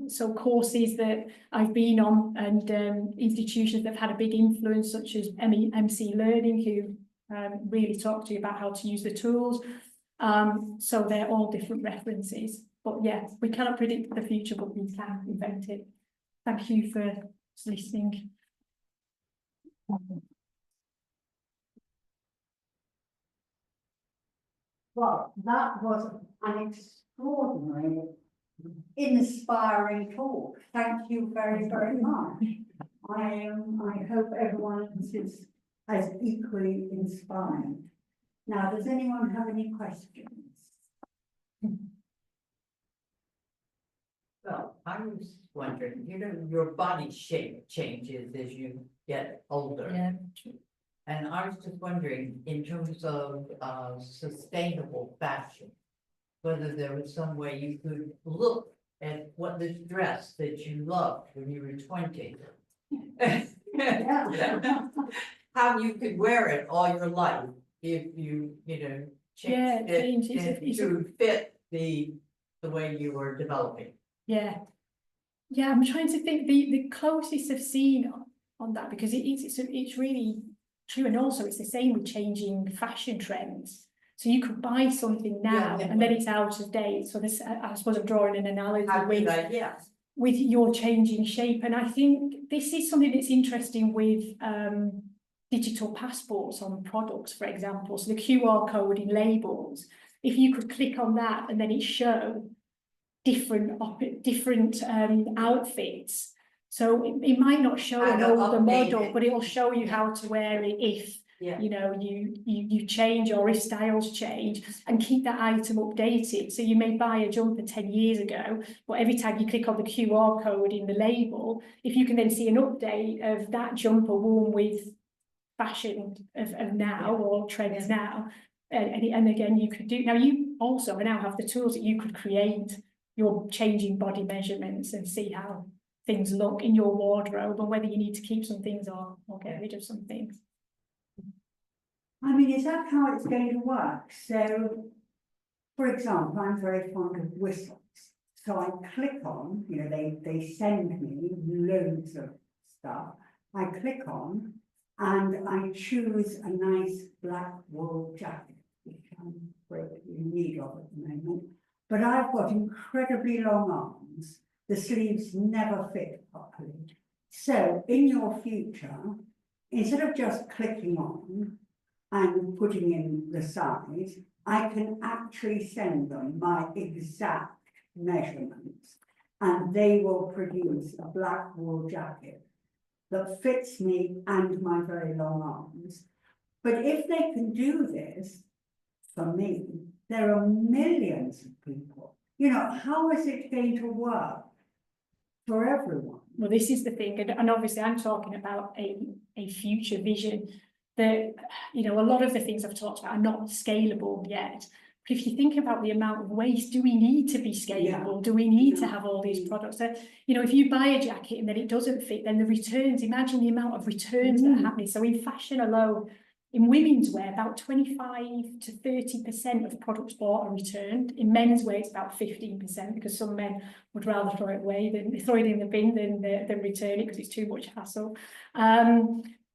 So courses that I've been on, and institutions that have had a big influence, such as MC Learning, who really talk to you about how to use the tools. So they're all different references. But yeah, we cannot predict the future, but we can invent it. Thank you for listening. Well, that was an extraordinary, inspiring talk. Thank you very, very much. I hope everyone is as equally inspired. Now, does anyone have any questions? Well, I was wondering, your body shape changes as you get older. Yeah. And I was just wondering, in terms of sustainable fashion, whether there was some way you could look at what this dress that you loved when you were 20. How you could wear it all your life if you changed it to fit the way you were developing. Yeah, I'm trying to think the closest I've seen on that, because it's really true, and also it's the same with changing fashion trends. So you could buy something now and then it's out of date. So this, I suppose I'm drawing an analogy with your changing shape. And I think this is something that's interesting with digital passports on products, for example. So the QR code in labels, if you could click on that and then it show different outfits. So it might not show an older model, but it'll show you how to wear it if you change, or if styles change, and keep that item updated. So you may buy a jumper 10 years ago, but every time you click on the QR code in the label, if you can then see an update of that jumper worn with fashion of now or trends now, and again you could do, now you also now have the tools that you could create your changing body measurements and see how things look in your wardrobe, and whether you need to keep some things or get rid of some things. I mean, is that how it's going to work? So, for example, I'm very fond of whistles. So I click on, they send me loads of stuff. I click on and I choose a nice black wool jacket, which I'm greatly in need of at the moment. But I've got incredibly long arms. The sleeves never fit properly. So in your future, instead of just clicking on and putting in the size, I can actually send them my exact measurements, and they will produce a black wool jacket that fits me and my very long arms. But if they can do this for me, there are millions of people. How is it going to work for everyone? Well, this is the thing, and obviously I'm talking about a future vision that, a lot of the things I've talked about are not scalable yet. But if you think about the amount of waste, do we need to be scalable? Yeah. Do we need to have all these products? So, if you buy a jacket and then it doesn't fit, then the returns, imagine the amount of returns that are happening. So in fashion alone, in women's wear, about 25 to 30% of products bought are returned. In men's wear, it's about 15%, because some men would rather throw it away than throw it in the bin than return it, because it's too much hassle.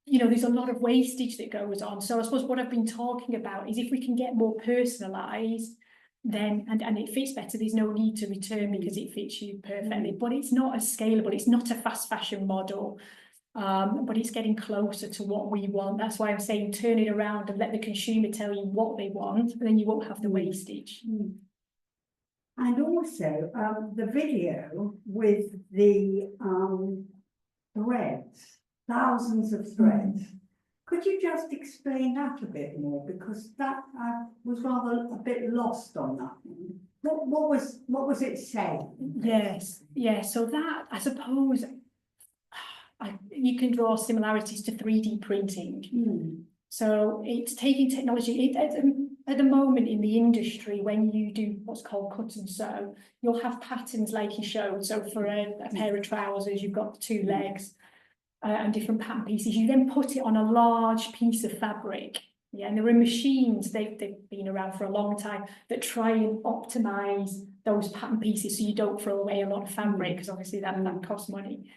There's a lot of wastage that goes on. So I suppose what I've been talking about is if we can get more personalised, then and it fits better, there's no need to return because it fits you perfectly. But it's not as scalable. It's not a fast fashion model. But it's getting closer to what we want. That's why I'm saying turn it around and let the consumer tell you what they want, and then you won't have the wastage. And also the video with the threads, thousands of threads. Could you just explain that a bit more? Because that was rather a bit lost on that one. What was it saying? Yes, so that, I suppose, you can draw similarities to 3D printing. So it's taking technology. At the moment in the industry, when you do what's called cut and sew, you'll have patterns like you showed. So for a pair of trousers, you've got 2 legs and different pattern pieces. You then put it on a large piece of fabric. Yeah, and there are machines, they've been around for a long time, that try and optimize those pattern pieces so you don't throw away a lot of fabric, because obviously that costs money.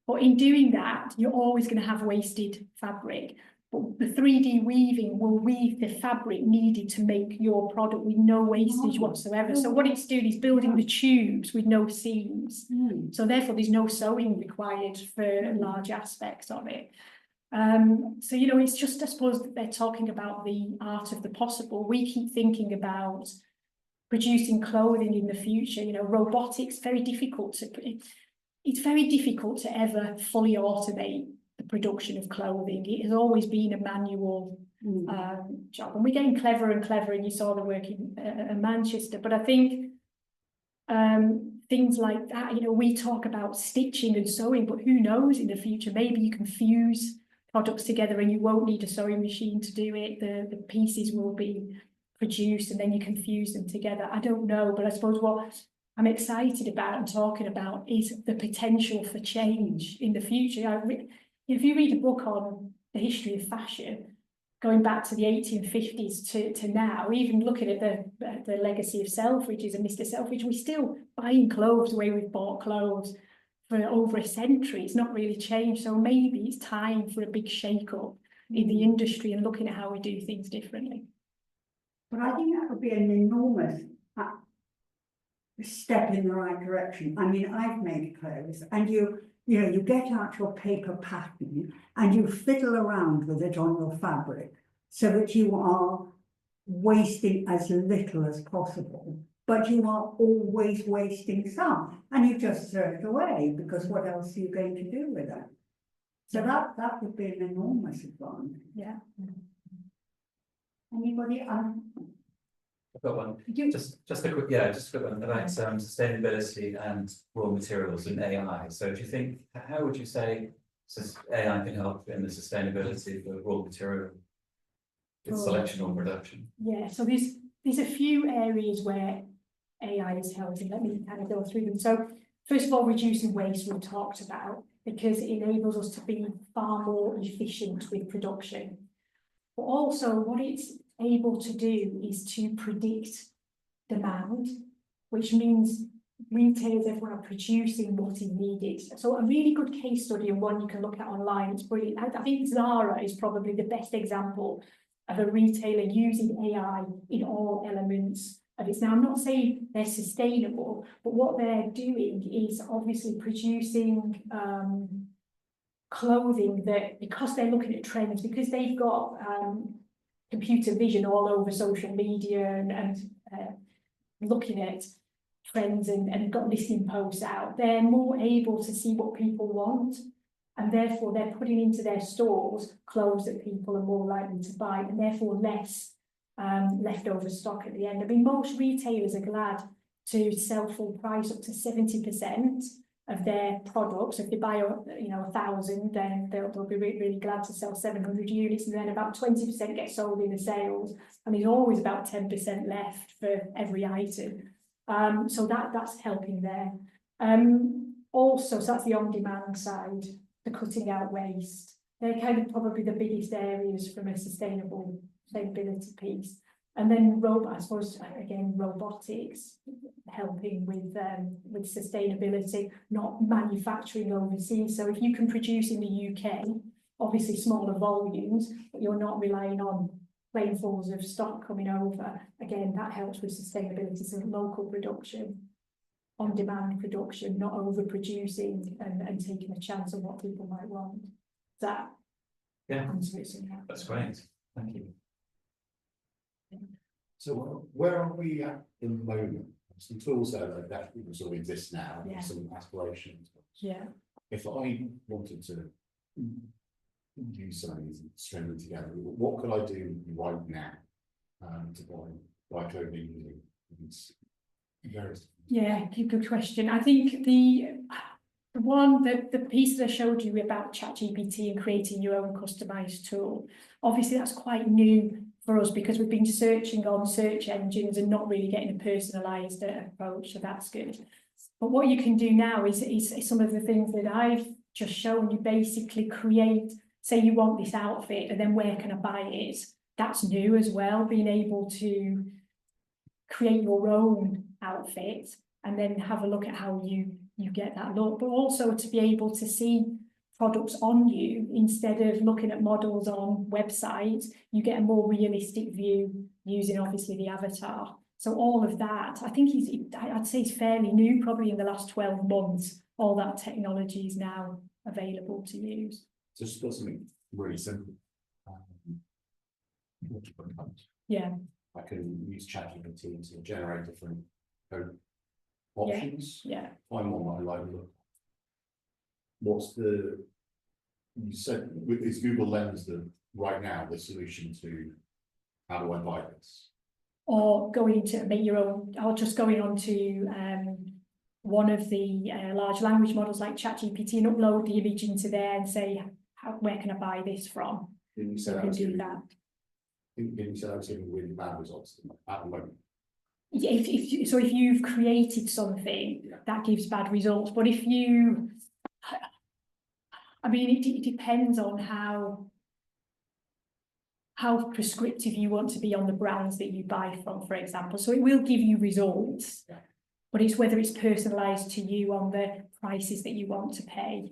But in doing that, you're always going to have wasted fabric. But the 3D weaving will weave the fabric needed to make your product with no wastage whatsoever. So what it's doing is building the tubes with no seams. So therefore, there's no sewing required for large aspects of it. So, it's just, I suppose, that they're talking about the art of the possible. We keep thinking about producing clothing in the future. Robotics, very difficult to it's very difficult to ever fully automate the production of clothing. It has always been a manual job, and we're getting cleverer and cleverer, and you saw the work in Manchester. But I think things like that, you know, we talk about stitching and sewing, but who knows in the future, maybe you can fuse products together and you won't need a sewing machine to do it. The pieces will be produced and then you can fuse them together. I don't know, but I suppose what I'm excited about and talking about is the potential for change in the future. If you read a book on the history of fashion, going back to the 1850s to now, even looking at the legacy of Selfridges and Mr. Selfridge, we're still buying clothes the way we've bought clothes for over a century. It's not really changed. So maybe it's time for a big shake-up in the industry and looking at how we do things differently. But I think that would be an enormous step in the right direction. I mean, I've made clothes, and you know, you get out your paper pattern and you fiddle around with it on your fabric so that you are wasting as little as possible, but you are always wasting some, and you just throw it away because what else are you going to do with it? So that would be an enormous advantage. Yeah. Anybody? I've got one. Just a quick, just a quick one about sustainability and raw materials and AI. So do you think, how would you say AI can help in the sustainability of the raw material selection or production? Yeah, so there's a few areas where AI is helping. Let me kind of go through them. So first of all, reducing waste we talked about, because it enables us to be far more efficient with production. But also what it's able to do is to predict demand, which means retailers everywhere are producing what is needed. So a really good case study, and one you can look at online, it's brilliant. I think Zara is probably the best example of a retailer using AI in all elements of it. Now, I'm not saying they're sustainable, but what they're doing is obviously producing clothing that, because they're looking at trends, because they've got computer vision all over social media and looking at trends and got listening posts out, they're more able to see what people want, and therefore they're putting into their stores clothes that people are more likely to buy, and therefore less leftover stock at the end. I mean, most retailers are glad to sell full price up to 70% of their products. If they buy 1,000, then they'll be really glad to sell 700 units, and then about 20% get sold in the sales, and there's always about 10% left for every item. So that's helping there. Also, so that's the on-demand side, the cutting out waste. They're kind of probably the biggest areas from a sustainability piece. And then I suppose, again, robotics, helping with sustainability, not manufacturing overseas. So if you can produce in the UK, obviously smaller volumes, but you're not relying on planefuls of stock coming over, again, that helps with sustainability. So local production, on-demand production, not overproducing and taking a chance on what people might want. That answer it somehow. That's great. Thank you. So where are we at in the moment? Some tools that definitely sort of exist now, some aspirations. Yeah. If I wanted to use some of these and string them together, what could I do right now to buy clothing using these various? Yeah, good question. I think the piece that I showed you about ChatGPT and creating your own customized tool, obviously that's quite new for us because we've been searching on search engines and not really getting a personalised approach, so that's good. But what you can do now is some of the things that I've just shown you. Basically create, say you want this outfit, and then where can I buy it? That's new as well, being able to create your own outfit and then have a look at how you get that look, but also to be able to see products on you instead of looking at models on websites. You get a more realistic view using obviously the avatar. So all of that, I think I'd say it's fairly new, probably in the last 12 months, all that technology is now available to use. So just got something really simple. Yeah. I can use ChatGPT to generate different code options. Yeah. Find one that I like. what's the, you said, is Google Lens right now the solution to how do I buy this? Or going to make your own, or just going on to one of the large language models like ChatGPT and upload the image into there and say, where can I buy this from? Didn't you say that was giving really bad results at the moment? Yeah, if you've created something, that gives bad results. But if you, I mean, it depends on how prescriptive you want to be on the brands that you buy from, for example. So it will give you results, but it's whether it's personalised to you on the prices that you want to pay,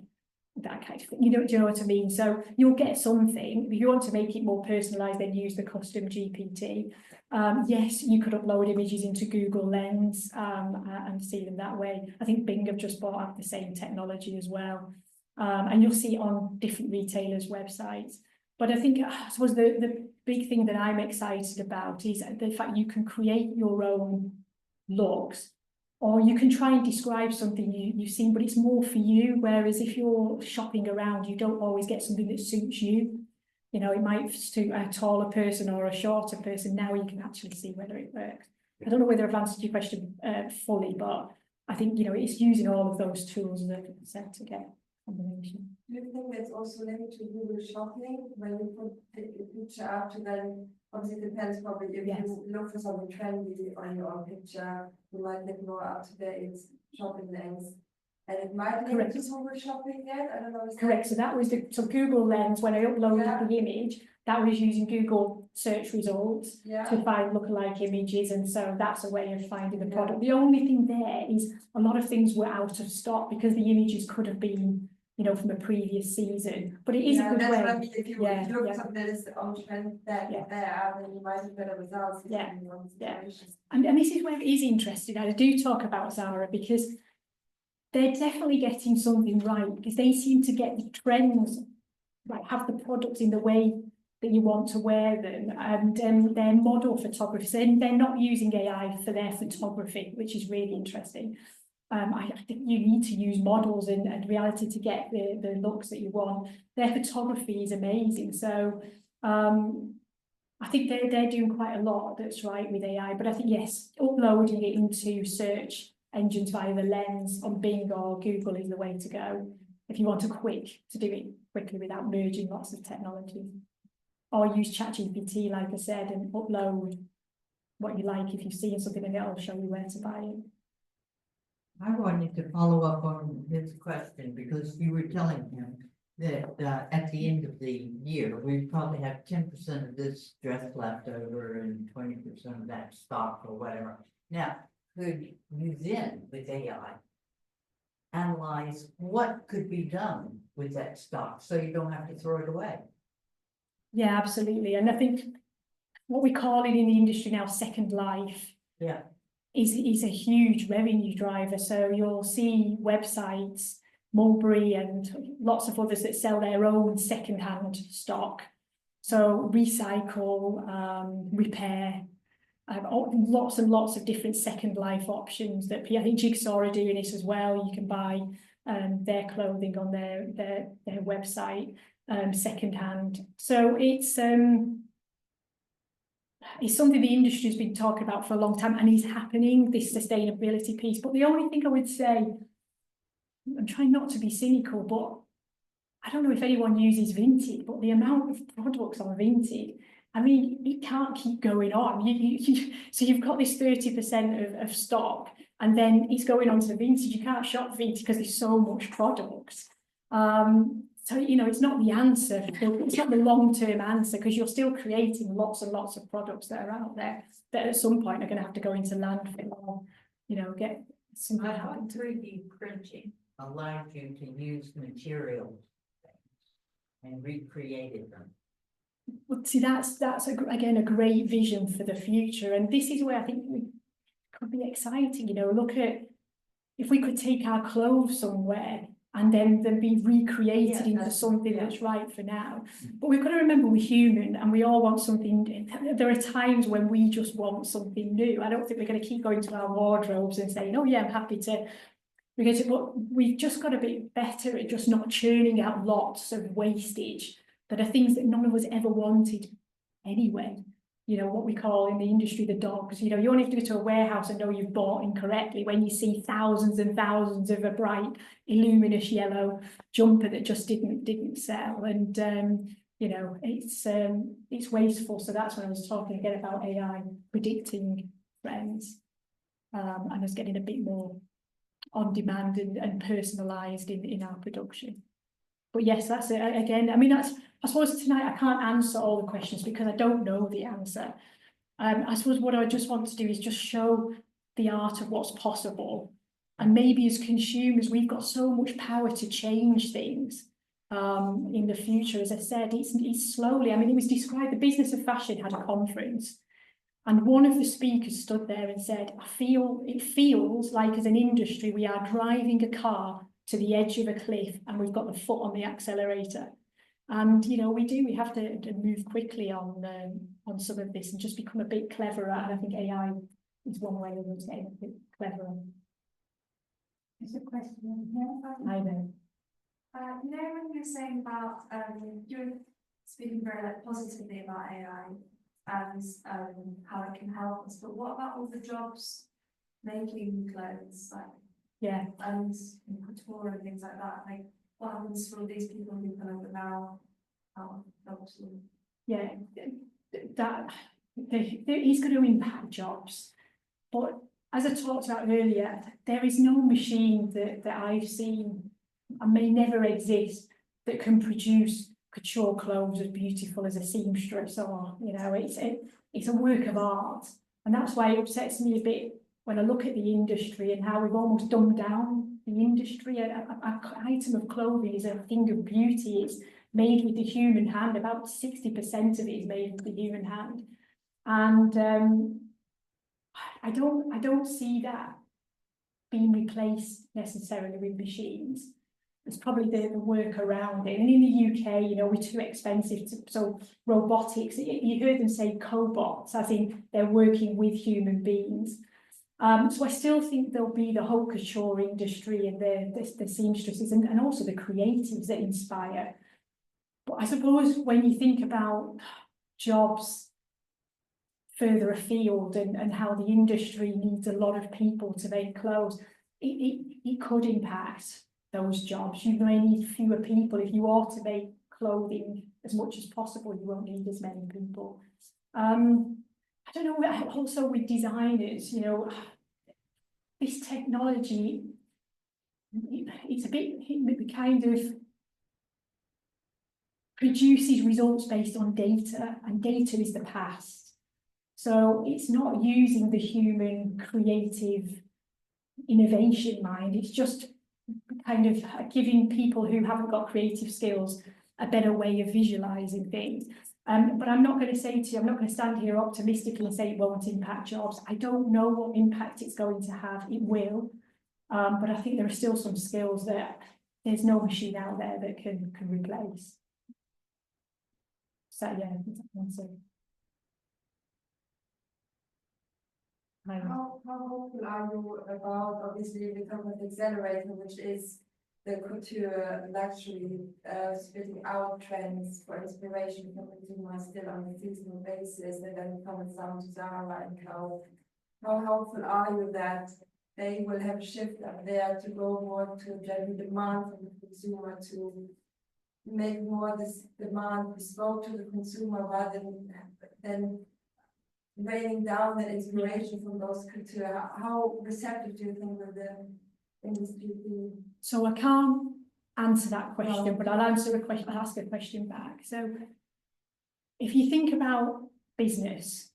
that kind of thing. Do you know what I mean? So you'll get something. If you want to make it more personalised, then use the custom GPT. Yes, you could upload images into Google Lens and see them that way. I think Bing have just bought out the same technology as well. And you'll see it on different retailers' websites. But I think, I suppose, the big thing that I'm excited about is the fact you can create your own looks, or you can try and describe something you've seen, but it's more for you. Whereas if you're shopping around, you don't always get something that suits you. It might suit a taller person or a shorter person. Now you can actually see whether it works. I don't know whether I've answered your question fully, but I think, it's using all of those tools, as I said, to get combination. Do you think it's also linked to Google Shopping when you put the picture up to then, obviously it depends probably if you look for something trendy on your own picture, you might get more up to date shopping links. And it might link to Google Shopping yet. I don't know. Correct. So that was so Google Lens, when I uploaded the image, that was using Google search results to find lookalike images, and so that's a way of finding the product. The only thing there is a lot of things were out of stock because the images could have been, from a previous season. But it is a good way. That's what I mean. If you look at something that is on trend there, then you might have better results. And this is where it is interesting. I do talk about Zara because they're definitely getting something right, because they seem to get the trends, like have the products in the way that you want to wear them, and they're model photographers, and they're not using AI for their photography, which is really interesting. I think you need to use models and reality to get the looks that you want. Their photography is amazing, so I think they're doing quite a lot that's right with AI. But I think, yes, uploading it into search engines via the Lens on Bing or Google is the way to go if you want to do it quickly without merging lots of technologies. Or use ChatGPT, like I said, and upload what you like if you've seen something, and it'll show you where to buy it. I wanted to follow up on his question, because you were telling him that at the end of the year, we probably have 10% of this dress left over and 20% of that stock or whatever. Now, could you then, with AI, analyze what could be done with that stock so you don't have to throw it away? Yeah, absolutely. And I think what we call it in the industry now, second life, is a huge revenue driver. So you'll see websites, Mulberry and lots of others that sell their own second-hand stock. So recycle, repair, lots and lots of different second life options that I think Jigsaw are doing this as well. You can buy their clothing on their website second-hand. So it's something the industry has been talking about for a long time, and is happening, this sustainability piece. But the only thing I would say, I'm trying not to be cynical, but I don't know if anyone uses Vinted, but the amount of products on Vinted, I mean, it can't keep going on. So you've got this 30% of stock, and then it's going on to Vinted. You can't shop Vinted because there's so much products. So, it's not the answer. It's not the long-term answer, because you're still creating lots and lots of products that are out there that at some point are going to have to go into landfill or, get some. I thought 3D printing allowed you to use materials and recreated them. Well, see, that's again a great vision for the future, and this is where I think it could be exciting. Look at if we could take our clothes somewhere and then be recreated into something that's right for now. But we've got to remember we're human and we all want something. There are times when we just want something new. I don't think we're going to keep going to our wardrobes and saying, oh yeah, I'm happy to because we've just got to be better at just not churning out lots of wastage that are things that none of us ever wanted anyway. You know, what we call in the industry the dogs. You know, you only have to go to a warehouse and know you've bought incorrectly when you see thousands and thousands of a bright, illuminous yellow jumper that just didn't sell. And you know, it's wasteful. So that's when I was talking again about AI predicting trends, and us getting a bit more on demand and personalised in our production. But yes, that's it. Again, I mean, I suppose tonight I can't answer all the questions because I don't know the answer. I suppose what I just want to do is just show the art of what's possible. And maybe as consumers, we've got so much power to change things in the future. As I said, it's slowly, I mean, it was described, the Business of Fashion had a conference. And one of the speakers stood there and said, it feels like as an industry, we are driving a car to the edge of a cliff and we've got the foot on the accelerator. And, you know, we have to move quickly on some of this and just become a bit cleverer. And I think AI is one way of getting a bit cleverer. There's a question here. I know. You know, when you're saying about, you're speaking very positively about AI and how it can help us, but what about all the jobs making clothes, like and couture and things like that? Like, what happens for these people who kind of now jobs? Yeah, that is going to impact jobs, but as I talked about earlier, there is no machine that I've seen and may never exist that can produce couture clothes as beautiful as a seamstress, or, you know, it's a work of art. And that's why it upsets me a bit when I look at the industry and how we've almost dumbed down the industry. An item of clothing is a thing of beauty. It's made with the human hand. About 60% of it is made with the human hand. And I don't see that being replaced necessarily with machines. It's probably the work around it. And in the UK, you know, we're too expensive. So robotics, you heard them say cobots, as in they're working with human beings. So I still think there'll be the whole couture industry and the seamstresses and also the creatives that inspire. But I suppose when you think about jobs further afield and how the industry needs a lot of people to make clothes, it could impact those jobs. You may need fewer people. If you automate clothing as much as possible, you won't need as many people. I don't know, also with designers, you know, this technology, it's a bit, it kind of produces results based on data, and data is the past. So it's not using the human creative innovation mind, it's just kind of giving people who haven't got creative skills a better way of visualizing things. But I'm not going to say to you, I'm not going to stand here optimistically and say it won't impact jobs. I don't know what impact it's going to have. It will. But I think there are still some skills that there's no machine out there that can replace. So yeah, that's it. How hopeful are you about, obviously, the company accelerator, which is the couture luxury, spitting out trends for inspiration from consumers still on a seasonal basis, and then coming down to Zara and Co. How hopeful are you that they will have a shift up there to go more to general demand from the consumer, to make more this demand bespoke to the consumer rather than raining down the inspiration from those couture? How receptive do you think will the industry be? So I can't answer that question, but I'll answer a question. I'll ask a question back. So if you think about business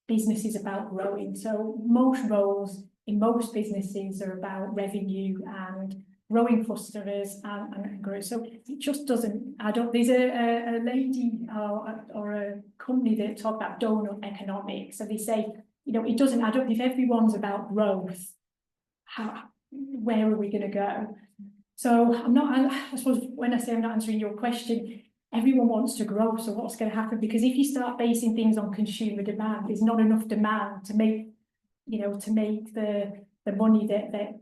is about growing. So most roles in most businesses are about revenue and growing customers and growth. So it just doesn't add up. There's a lady or a company that talk about donut economics. So they say, you know, it doesn't add up. If everyone's about growth, where are we going to go? So I suppose when I say I'm not answering your question, everyone wants to grow. So what's going to happen? Because if you start basing things on consumer demand, there's not enough demand to make, you know, to make the money that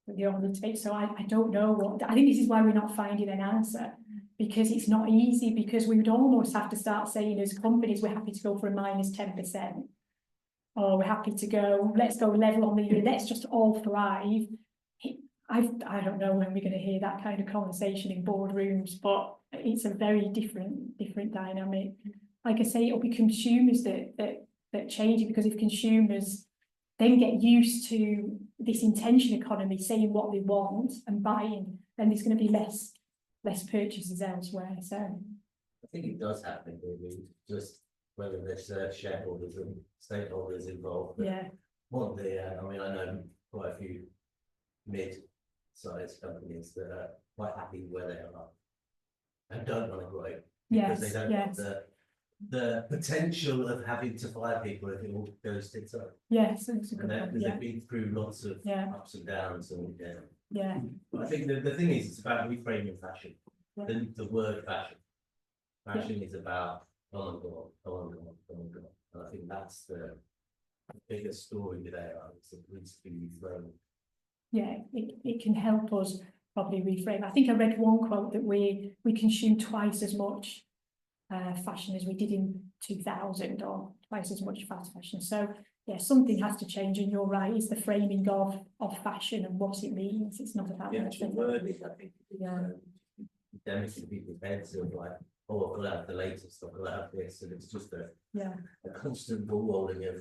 the only debate. So I don't know what, I think this is why we're not finding an answer, because it's not easy, because we would almost have to start saying as companies, we're happy to go for a -10%. Or we're happy to go, let's go level on the year, let's just all thrive. I don't know when we're going to hear that kind of conversation in boardrooms, but it's a very different dynamic. Like I say, it'll be consumers that change it, because if consumers then get used to this intention economy, saying what they want and buying, then there's going to be less purchases elsewhere. So I think it does happen, really, just whether there's shareholders and stakeholders involved. Yeah. One of the, I mean, I know quite a few mid-sized companies that are quite happy where they are and don't want to grow because they don't have the potential of having to fire people if it all goes tits up. Yes, that's a good point. Because they've been through lots of ups and downs and But I think the thing is, it's about reframing fashion. The word fashion. Fashion is about come and go. And I think that's the biggest story with AI. It needs to be reframed. Yeah, it can help us probably reframe. I think I read one quote that we consume twice as much fashion as we did in 2000, or twice as much fast fashion. So yeah, something has to change, and you're right, it's the framing of fashion and what it means. It's not about the actual word is, I think, damaging people's heads of like, oh, I've got to have the latest, I've got to have this, and it's just a constant ball rolling of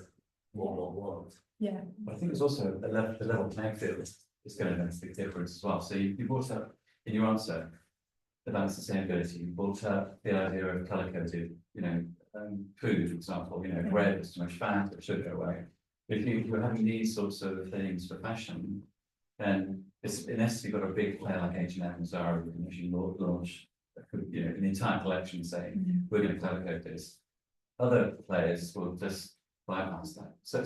what. Yeah. But I think there's also the level playing field is going to make a big difference as well. So you brought up in your answer about sustainability, you brought up the idea of colour-coded, food, for example, bread is too much fat, it should go away. If you're having these sorts of things for fashion, then it's in essence you've got a big player like H&M and Zara who can actually launch an entire collection saying we're going to colour-code this. Other players will just bypass that. So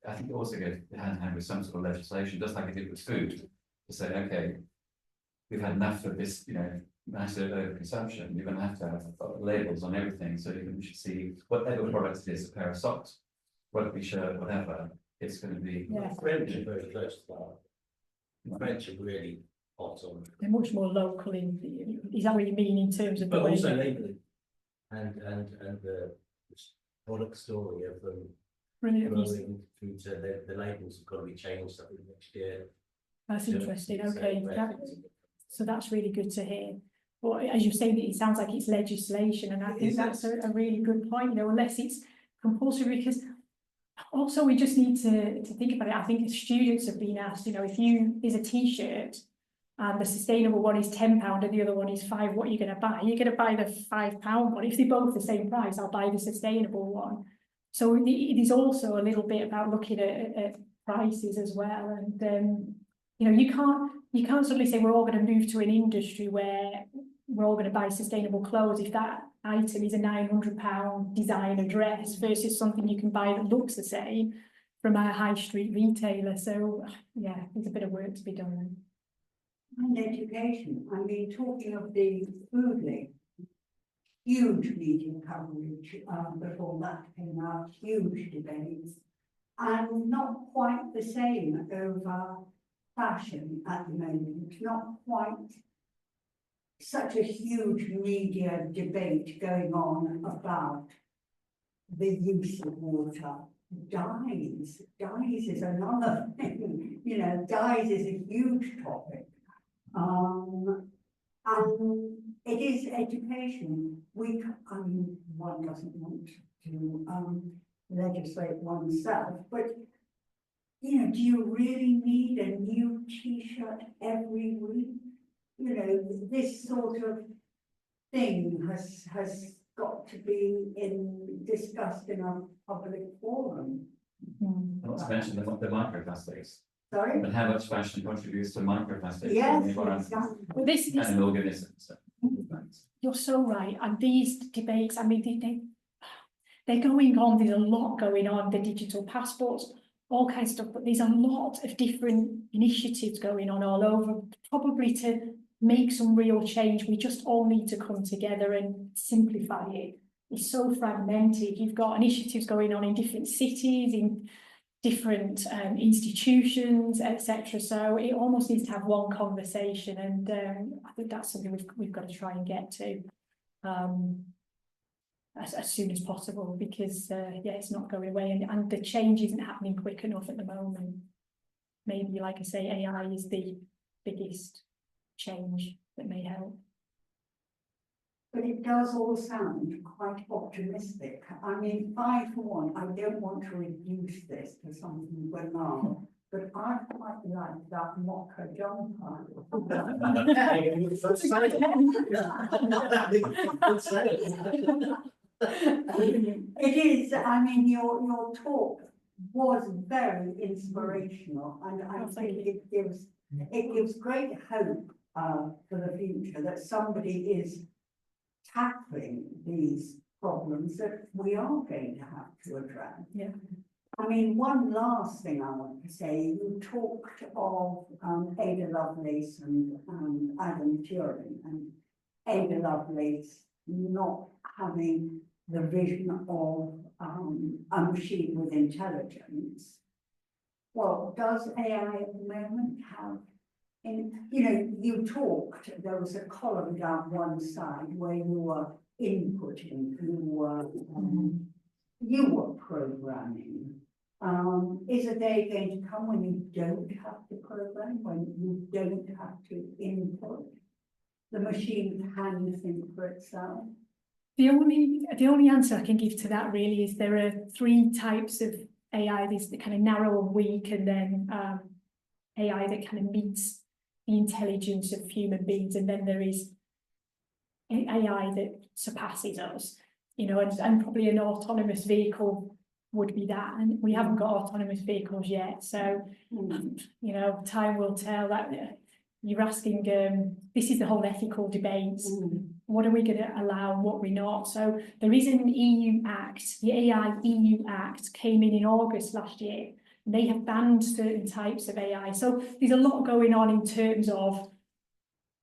I think it also goes hand in hand with some sort of legislation, just like it did with food, to say, okay, we've had enough of this, massive overconsumption. You're going to have labels on everything, so you should see whatever product it is, a pair of socks, rugby shirt, whatever. It's going to be. French are very close to that. French are really hot on. They're much more local is that what you mean in terms of? But also labelling and the product story of them growing through to the labels have got to be changed, I think, next year. That's interesting. Okay, so that's really good to hear. But as you say, it sounds like it's legislation, and I think that's a really good point. Unless it's compulsory, because also we just need to think about it. I think students have been asked, if is a T-shirt and the sustainable one is £10 and the other one is £5, what are you going to buy? You're going to buy the £5 one. If they're both the same price, I'll buy the sustainable one. So it is also a little bit about looking at prices as well. And you can't suddenly say we're all going to move to an industry where we're all going to buy sustainable clothes if that item is a £900 designer dress versus something you can buy that looks the same from a high street retailer. So yeah, there's a bit of work to be done. And education. I mean, talking of the food link, huge media coverage before that came out, huge debates, and not quite the same over fashion at the moment. Not quite such a huge media debate going on about the use of water. Dyes is another thing. Dyes is a huge topic. And it is education. One doesn't want to legislate oneself, but do you really need a new T-shirt every week? This sort of thing has got to be discussed in a public forum. Not to mention the microplastics. Sorry? And how much fashion contributes to microplastics yes, in the environment and organisms. You're so right. And these debates, I mean, they're going on. There's a lot going on. The digital passports, all kinds of stuff. But there's a lot of different initiatives going on all over, probably to make some real change. We just all need to come together and simplify it. It's so fragmented. You've got initiatives going on in different cities, in different institutions, etc. So it almost needs to have one conversation, and I think that's something we've got to try and get to as soon as possible, because yeah, it's not going away, and the change isn't happening quick enough at the moment. Maybe, like I say, AI is the biggest change that may help. But it does all sound quite optimistic. I mean, I, for one, I don't want to reduce this to something banal, but I quite like that mocha jumper. It is, I mean, your talk was very inspirational, and I think it gives great hope for the future that somebody is tackling these problems that we are going to have to address. Yeah. I mean, one last thing I want to say, you talked of Ada Lovelace and Adam Turing, and Ada Lovelace not having the vision of a machine with intelligence. Well, does AI at the moment have, you talked, there was a column down one side where you were inputting, you were programming. Is a day going to come when you don't have to program, when you don't have to input? The machine can think for itself? The only answer I can give to that really is there are three types of AI. There's the kind of narrow and weak, and then AI that kind of meets the intelligence of human beings, and then there is AI that surpasses us, and probably an autonomous vehicle would be that, and we haven't got autonomous vehicles yet, so time will tell. That you're asking, this is the whole ethical debate. What are we going to allow and what we're not? So there is an EU Act, the AI EU Act came in August last year. They have banned certain types of AI. So there's a lot going on in terms of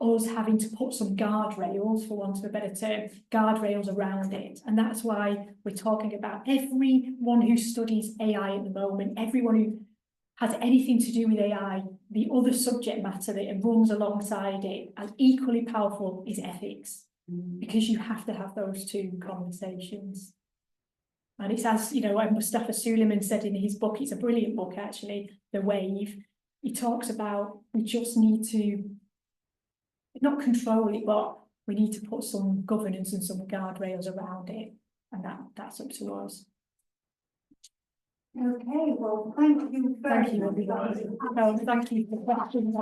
us having to put some guardrails, for want of a better term, guardrails around it. And that's why we're talking about everyone who studies AI at the moment, everyone who has anything to do with AI, the other subject matter that runs alongside it, and equally powerful, is ethics. Because you have to have those two conversations. And it's as, Mustafa Suleiman said in his book, it's a brilliant book actually, The Wave. He talks about we just need to not control it, but we need to put some governance and some guardrails around it. And that's up to us. Okay, well, thank you very much. Thank you, everybody. Thank you for the questions.